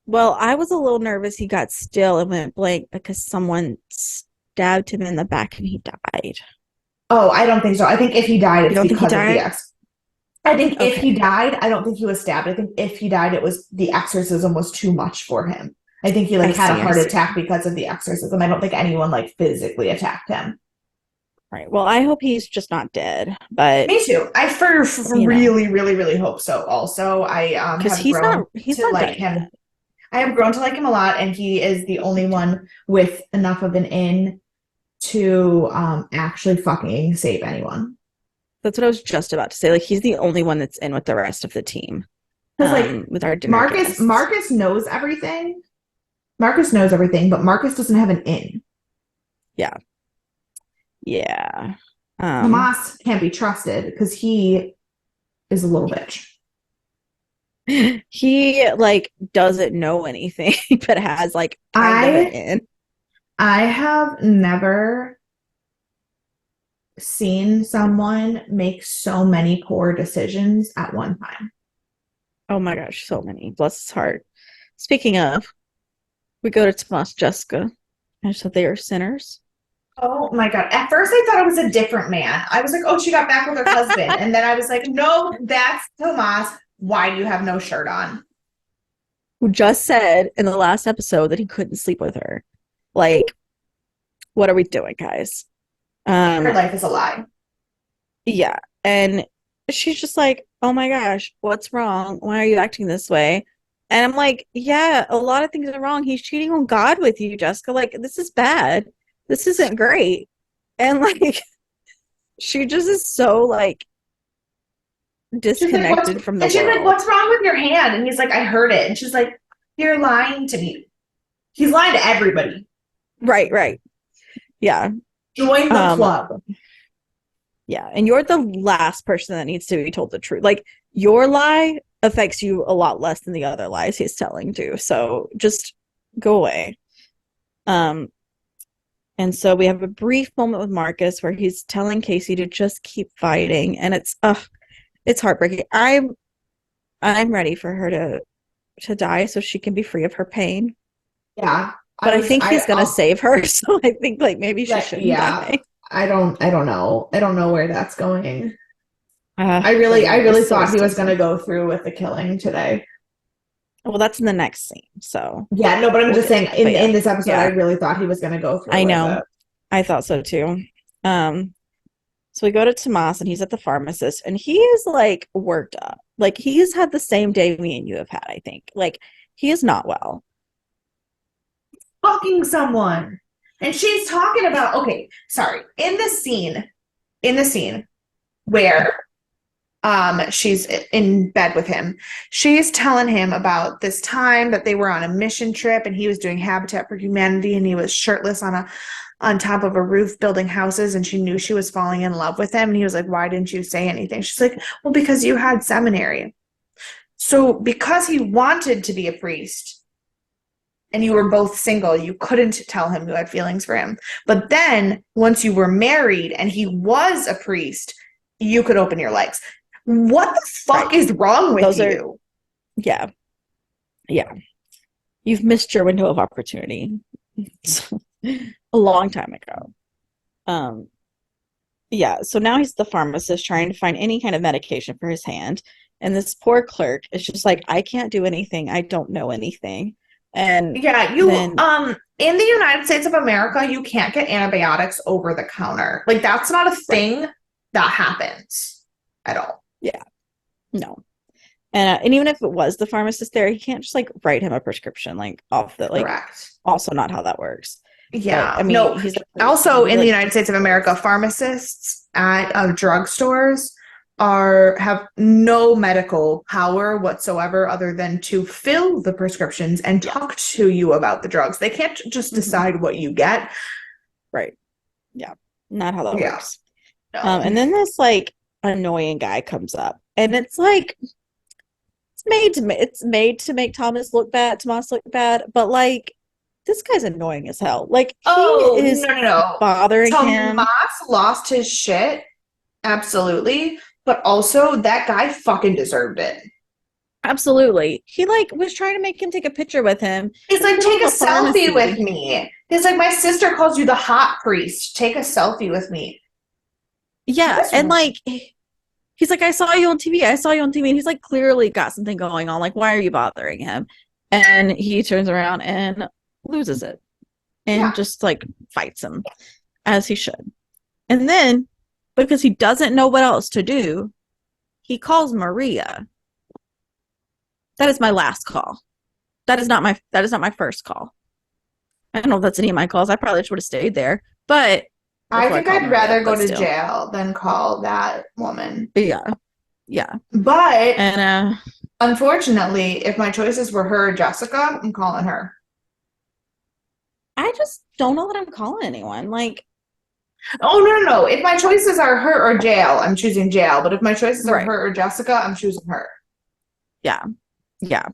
Well, I was a little nervous he got still and went blank because someone stabbed him in the back and he died. Oh, I don't think so. I think if he died, You it's don't think he because of the died? ex. I think if he Okay. died, I don't think he was stabbed. I think if he died, it was the exorcism was too much for him. I think he I like had a see, I heart see. attack because of the exorcism. I don't think anyone like physically attacked him. Right. Well, I hope he's just not dead, but Me too. I for you know, really, really, really hope so. Also, I because have he's grown not he's to not like done him. yet. I have grown to like him a lot, and he is the only one with enough of an in to actually fucking save anyone. That's what I was just about to say. Like he's the only one that's in with the rest of the team. Because like With our dinner guests. Marcus knows everything. Marcus knows everything, but Marcus doesn't have an in. Yeah. Yeah. Um Tomas can't be trusted because he is a little bitch. he like doesn't know anything, but has like kind of an I in. I have never seen someone make so many poor decisions at one time. Oh my gosh, so many. Bless his heart. Speaking of, we go to Tomas Jessica. And so they are sinners. Oh my God. At first, I thought it was a different man. I was like, oh, she got back with her husband. And then I was like, no, that's Tomas. Why do you have no shirt on? Who just said in the last episode that he couldn't sleep with her. Like, what are we doing, guys? Her Um, life is a lie. yeah. And she's just like, oh my gosh, what's wrong? Why are you acting this way? And I'm like, yeah, a lot of things are wrong. He's cheating on God with you, Jessica. Like, this is bad. This isn't great. And like, she just is so like She's like, what's, disconnected from the and she's like, world. what's wrong with your hand? And he's like, I heard it. And she's like, you're lying to me. He's lying to everybody. Right, right. Yeah. Join the Um, club. yeah. And you're the last person that needs to be told the truth. Like, your lie affects you a lot less than the other lies he's telling too. So just go away. Um, and so we have a brief moment with Marcus where he's telling Casey to just keep fighting, and it's heartbreaking. I'm ready for her to to die so she can be free of her pain. Yeah. But I think he's gonna save her, so I think like maybe she shouldn't Yeah. die. I don't know. I don't know where that's going. I It really was so thought he was going to stupid. go through with the killing today. Well, that's in the next scene, so Yeah, no, but I'm we'll just get to saying it. But in yeah, this episode, I yeah, really thought he was going to go through I with know. it. I thought so too. Um, so we go to Tomas and he's at the pharmacist and he is like worked up. Like he's had the same day me and you have had, I think. Like he is not well. Fucking someone. And she's talking about, okay, sorry, in the scene where she's in bed with him, she's telling him about this time that they were on a mission trip and he was doing Habitat for Humanity and he was shirtless on top of a roof building houses and she knew she was falling in love with him and he was like, why didn't you say anything? She's like, well, because you had seminary. So because he wanted to be a priest and you were both single, you couldn't tell him you had feelings for him. But then once you were married and he was a priest, you could open your legs. What the fuck Right. is wrong with Those are, you? yeah, yeah. You've missed your window of opportunity a long time ago. Um, yeah, so now he's the pharmacist trying to find any kind of medication for his hand. And this poor clerk is just like, I can't do anything. I don't know anything. And Yeah, you then, in the United States of America, you can't get antibiotics over the counter. Like that's not a right. thing that happens at all. Yeah, no. And even if it was the pharmacist there, he can't just like write him a prescription like off the like, Correct. also not how that works. But Yeah. I mean, No. he's the priest, so Also, he in the like United States of America, pharmacists at drugstores are have no medical power whatsoever other than to fill the prescriptions and yeah. talk to you about the drugs. They can't just Mm-hmm. decide what you get. Right. Yeah. Not how that Yeah. works. No. And then this like annoying guy comes up, and it's like it's made to make Tomas look bad, but like this guy's annoying as hell. Like he Oh, is no, no, no. bothering Tomas him. lost his shit. Absolutely. But also, that guy fucking deserved it. Absolutely. He like was trying to make him take a picture with him He's in the like, middle take of a a selfie with pharmacy. me. He's like, my sister calls you the hot priest. Take a selfie with me. What Yeah, is and wrong? like he's like, I saw you on TV. I saw you on TV. And he's like clearly got something going on. Like, why are you bothering him? And he turns around and loses it and Yeah. just like fights him as he should. And then because he doesn't know what else to do, he calls Maria. That is my last call. That is not my first call. I don't know if that's any of my calls. I probably just would have stayed there. But I before I think called I'd Maria, rather go but to still. jail than call that woman. Yeah. Yeah. But And unfortunately, if my choices were her or Jessica, I'm calling her. I just don't know that I'm calling anyone. Like, Oh, no, no, no. If my choices are her or jail, I'm choosing jail. But if my choices are right. her or Jessica, I'm choosing her. Yeah. Yeah.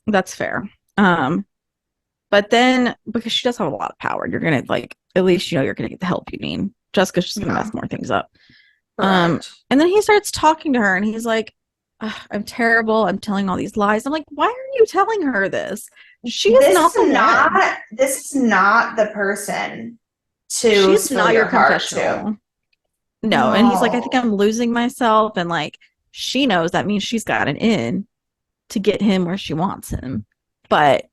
That's fair. But then because she does have a lot of power, you're gonna like at least you know you're gonna get the help you need. Jessica's just gonna Yeah, mess more things up. correct. And then he starts talking to her and he's like, I'm terrible. I'm telling all these lies. I'm like, why are you telling her this? She is not the one. This is not the person to She's spill not your your heart to. confessional. No. And he's like, I think No. I'm losing myself. And like, she knows that means she's got an in to get him where she wants him. But,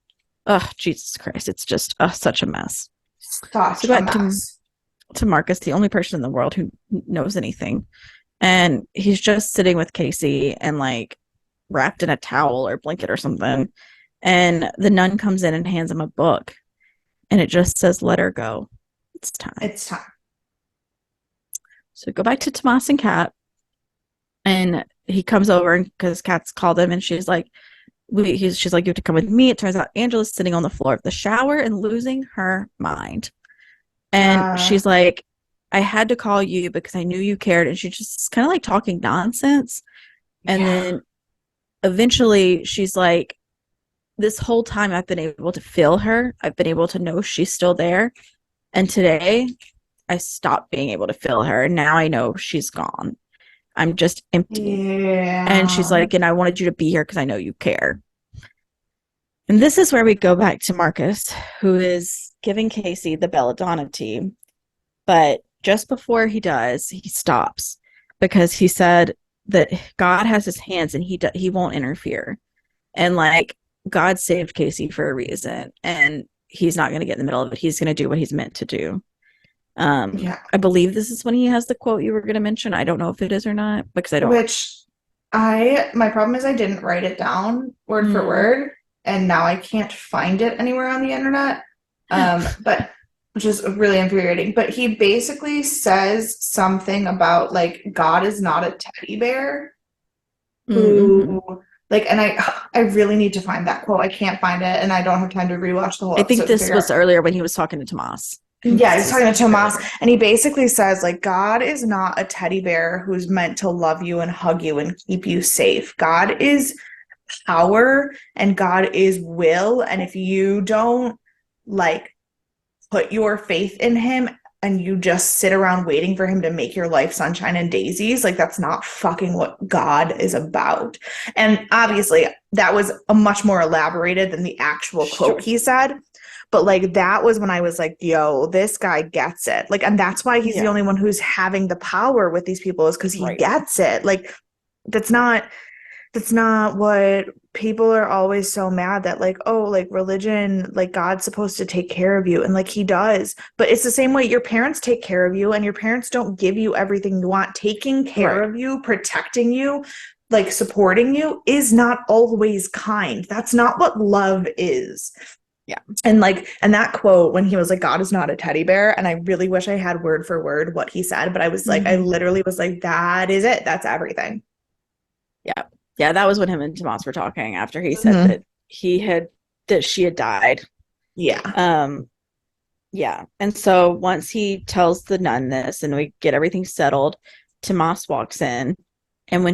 oh, Jesus Christ. It's just such a mess. So Such go a back mess. to Marcus, the only person in the world who knows anything. And he's just sitting with Casey and like wrapped in a towel or blanket or something. And the nun comes in and hands him a book. And it just says, let her go. It's time. It's time. So go back to Tomas and Kat. And he comes over because Kat's called him and she's like, she's like, you have to come with me. It turns out Angela's sitting on the floor of the shower and losing her mind. And she's like, I had to call you because I knew you cared. And she's just kind of like talking nonsense. And yeah. then eventually she's like, this whole time I've been able to feel her. I've been able to know she's still there. And today I stopped being able to feel her. And now I know she's gone. I'm just empty. Yeah. And she's like, and I wanted you to be here because I know you care. And this is where we go back to Marcus, who is giving Casey the belladonna tea. But just before he does, he stops because he said that God has his hands and he won't interfere. And like God saved Casey for a reason, and he's not going to get in the middle of it. He's going to do what he's meant to do. Yeah. I believe this is when he has the quote you were going to mention. I don't know if it is or not because I don't. Which my problem is I didn't write it down word for word, and now I can't find it anywhere on the internet. But which is really infuriating. But he basically says something about like God is not a teddy bear who like, and I really need to find that quote. I can't find it, and I don't have time to rewatch the whole I episode. think this was earlier when he was talking to Tomas. Yeah, he's talking to Tomas, and he basically says, like, God is not a teddy bear who's meant to love you and hug you and keep you safe. God is power, and God is will, and if you don't, like, put your faith in him and you just sit around waiting for him to make your life sunshine and daisies, like, that's not fucking what God is about. And obviously, that was a much more elaborated than the actual quote he said. But like that was when I was like, yo, this guy gets it. Like, and that's why he's the only one who's having the power with these people, is because he gets it. Like, that's not what people are always so mad that, like, oh, like religion, like God's supposed to take care of you. And like he does. But it's the same way your parents take care of you, and your parents don't give you everything you want. Taking care of you, protecting you, like supporting you is not always kind. That's not what love is. Yeah. And like, and that quote when he was like, God is not a teddy bear. And I really wish I had word for word what he said, but I was like, I literally was like, that is it. That's everything. Yeah. Yeah. That was when him and Tomas were talking after he said that she had died. Yeah. Yeah. And so once he tells the nun this and we get everything settled, Tomas walks in. And when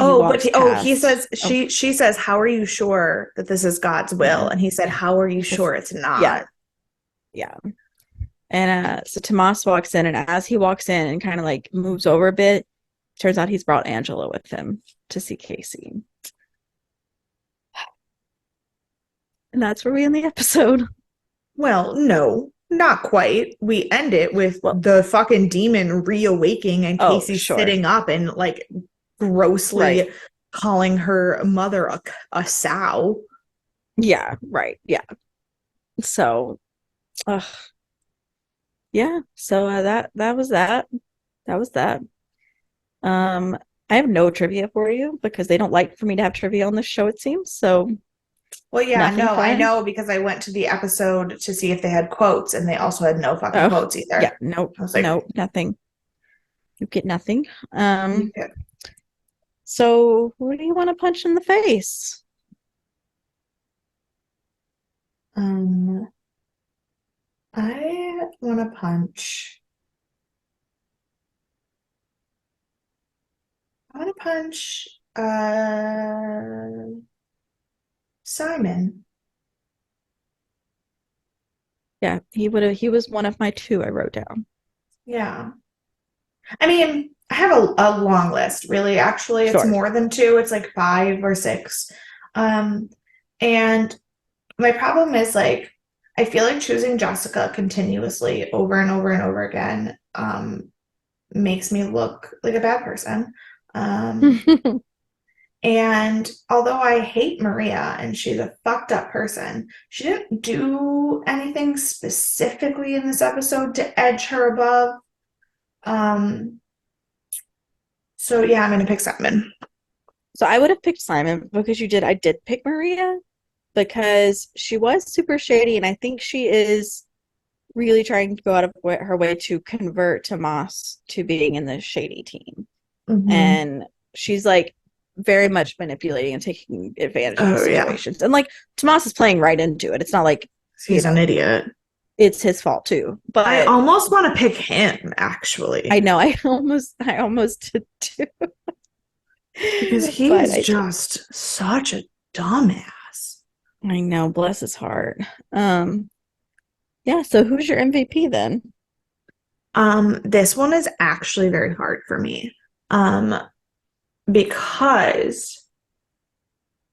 he says, she says, how are you sure that this is God's will? And he said, how are you sure it's not? Yeah. And so Tomas walks in, and as he walks in and kind of like moves over a bit, turns out he's brought Angela with him to see Casey. And that's where we end the episode. Well, no, not quite. We end it with the fucking demon reawaking and Casey sitting up and like grossly calling her mother a sow. Yeah, right. Yeah. So, yeah. So that was that. That was that. I have no trivia for you because they don't like for me to have trivia on this show, it seems. So, well, yeah, no, I know because I went to the episode to see if they had quotes, and they also had no fucking quotes either. Yeah, nope, nothing. You get nothing. So, who do you want to punch in the face? I want to punch. I want to punch Simon. Yeah, he was one of my two I wrote down. Yeah. I mean, I have a long list, really. Actually, it's more than two. It's like 5 or 6. And my problem is, like, I feel like choosing Jessica continuously over and over and over again makes me look like a bad person. And although I hate Maria and she's a fucked up person, she didn't do anything specifically in this episode to edge her above. So yeah, I'm gonna pick Simon. So I would have picked Simon because I did pick Maria because she was super shady, and I think she is really trying to go out of her way to convert Tomas to being in the shady team. And she's like very much manipulating and taking advantage of the situations. Yeah. And like Tomas is playing right into it. It's not like he's an idiot. It's his fault too. But I almost want to pick him, actually. I know. I almost did too. Because he's just such a dumbass. I know, bless his heart. Yeah, so who's your MVP then? This one is actually very hard for me. Because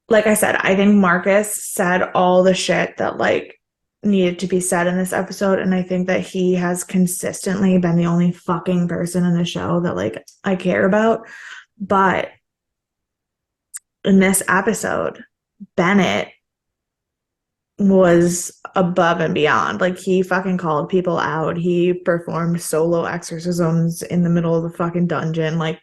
like I said, I think Marcus said all the shit that like needed to be said in this episode, and I think that he has consistently been the only fucking person in the show that like I care about. But in this episode, Bennett was above and beyond. Like he fucking called people out. He performed solo exorcisms in the middle of the fucking dungeon. Like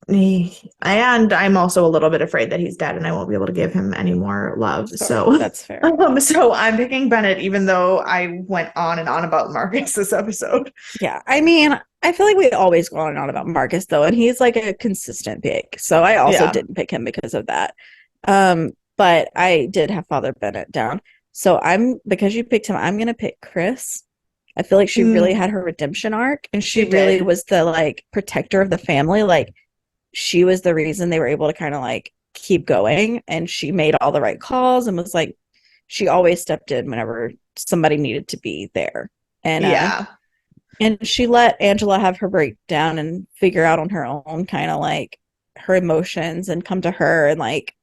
and I'm also a little bit afraid that he's dead and I won't be able to give him any more love. Sure, So that's fair. so I'm picking Bennett even though I went on and on about Marcus this episode. Yeah, I mean, I feel like we always go on and on about Marcus though, and he's like a consistent pick. So I also Yeah. didn't pick him because of that. But I did have Father Bennett down. So I'm because you picked him, I'm gonna pick Chris. I feel like she really had her redemption arc, and she She really did. was the like protector of the family. Like she was the reason they were able to kind of like keep going, and she made all the right calls and was like she always stepped in whenever somebody needed to be there. Yeah. And she let Angela have her breakdown and figure out on her own kind of like her emotions and come to her, and like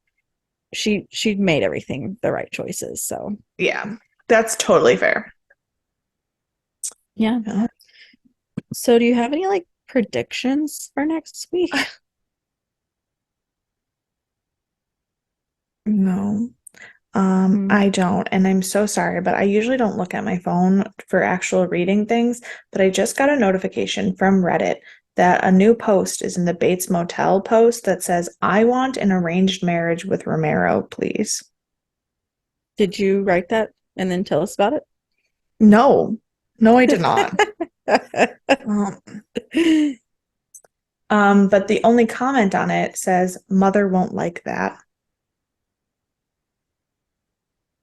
she made everything the right choices. So Yeah. That's totally fair. yeah. Yeah. So do you have any like predictions for next week? No. Hmm. I don't, and I'm so sorry, but I usually don't look at my phone for actual reading things, but I just got a notification from Reddit that a new post is in the Bates Motel post that says, I want an arranged marriage with Romero, please. Did you write that and then tell us about No, no, I did not. it? Um, but the only comment on it says, Mother won't like that.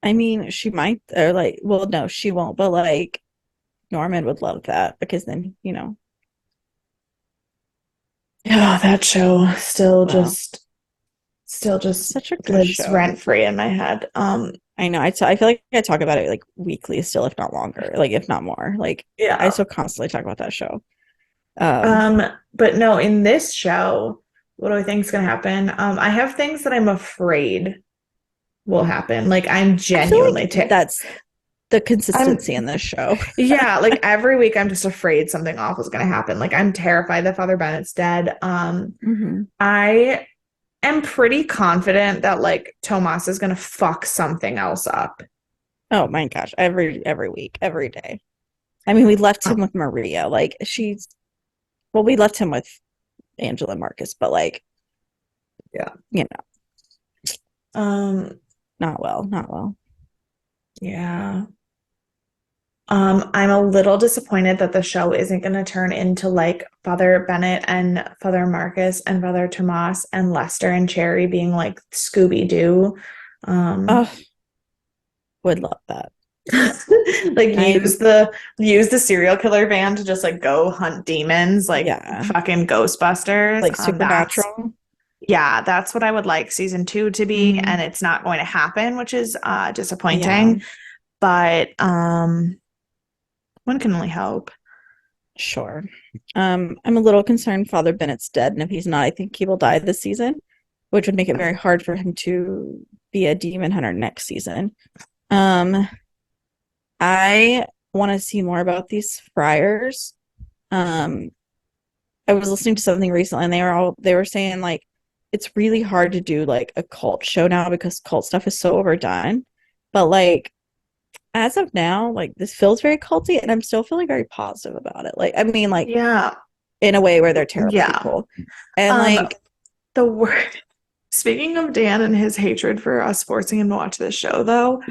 I mean, she might, or like, well, no, she won't, but like Norman would love that because then, Yeah, that show wow, still just such a good lives show. rent free in my head. I know. I feel like I talk about it like weekly still, if not longer, like if not more. Like I Yeah. still constantly talk about that show. Um, Um, but no, in this show, what do I think is going to happen? I have things that I'm afraid will happen. Like I'm I feel genuinely like that's the consistency I'm in this show. yeah, like every week I'm just afraid something awful is going to happen. Like I'm terrified that Father Bennett's dead. Hmm. I am pretty confident that like Tomas is going to fuck something else up. Oh my gosh, every week, every day. I mean, we left Oh, him with Maria. Like she's well, we left him with Angela and Marcus, but like, yeah. you know, Um, not well, not well. yeah. I'm a little disappointed that the show isn't going to turn into like Father Bennett and Father Marcus and Father Tomas and Lester and Cherry being like Scooby-Doo. Um, Oh, would love that. like I'm use the serial killer van to just like go hunt demons like yeah, fucking Ghostbusters. like supernatural. That's what I would like season 2 to be, Mm, and it's not going to happen, which is yeah, disappointing. But one can only hope. sure. I'm a little concerned Father Bennett's dead, and if he's not, I think he will die this season, which would make it very hard for him to be a demon hunter next season. Um, I want to see more about these friars. Um, I was listening to something recently and they were saying like it's really hard to do like a cult show now because cult stuff is so overdone. But like as of now, like this feels very culty and I'm still feeling very positive about it. Like I mean like Yeah. in a way where they're terrible Yeah. people. And Um, like the word Speaking of Dan and his hatred for us forcing him to watch this show, though,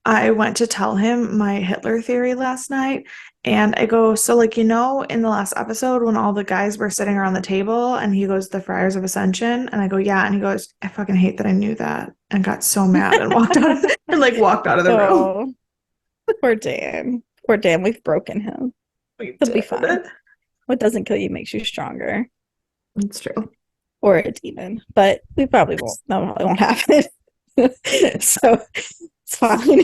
I went to tell him my Hitler theory last night, and I go, so like in the last episode when all the guys were sitting around the table, and he goes, the Friars of Ascension, and I go, yeah, and he goes, I fucking hate that I knew that, and got so mad and walked out and like walked out of the room. oh, poor Dan. Poor Dan, we've broken him. We He'll be did fine. it. What doesn't kill you makes you stronger. It's true. Or a demon, but we probably won't. That probably won't happen. So it's fine.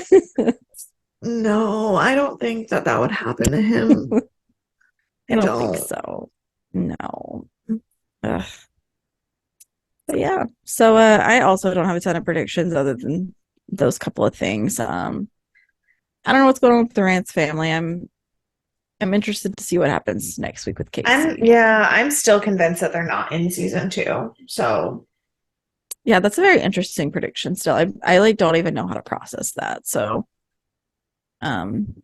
No, I don't think that that would happen to him. I I don't think don't. so. No. Ugh. But yeah, so I also don't have a ton of predictions other than those couple of things. I don't know what's going on with the Rance family. I'm interested to see what happens next week with Casey. I'm still convinced that they're not in season 2. So Yeah, that's a very interesting prediction still. I like don't even know how to process that. So um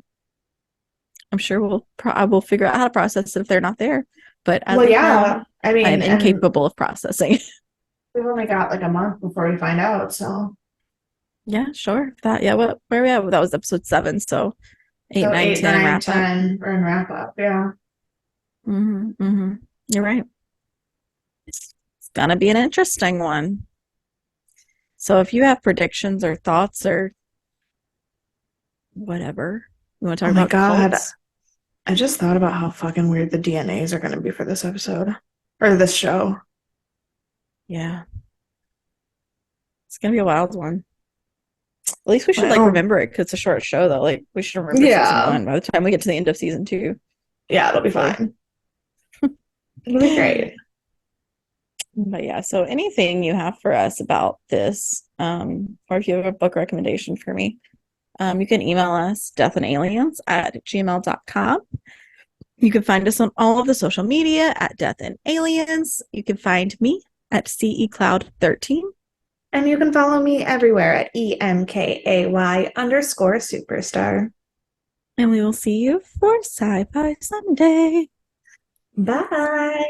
I'm sure I will figure out how to process it if they're not there. But as well, of now, yeah. I I am mean, and incapable of processing. we've only got like a month before we find out, so Yeah, sure. That yeah, what where are we at? That was episode 7, so 8, so 9, 8, 10 9, wrap up. 10 we're in wrap up, yeah. Mm-hmm. You're right. It's gonna be an interesting one. So if you have predictions or thoughts or whatever, you want to Oh talk my about God. cults? I just thought about how fucking weird the DNAs are going to be for this episode or this show. Yeah, it's gonna be a wild one. At least we should like Well, remember it because it's a short show though. Like we should remember season yeah. 1 by the time we get to the end of season 2, Yeah, it'll be hopefully. fine. It'll be great. But yeah, so anything you have for us about this, or if you have a book recommendation for me, you can email us deathandaliens@gmail.com. You can find us on all of the social media at Death and Aliens. You can find me at CECloud13. And you can follow me everywhere at EMKAY_superstar. And we will see you for Sci Fi Sunday. Bye.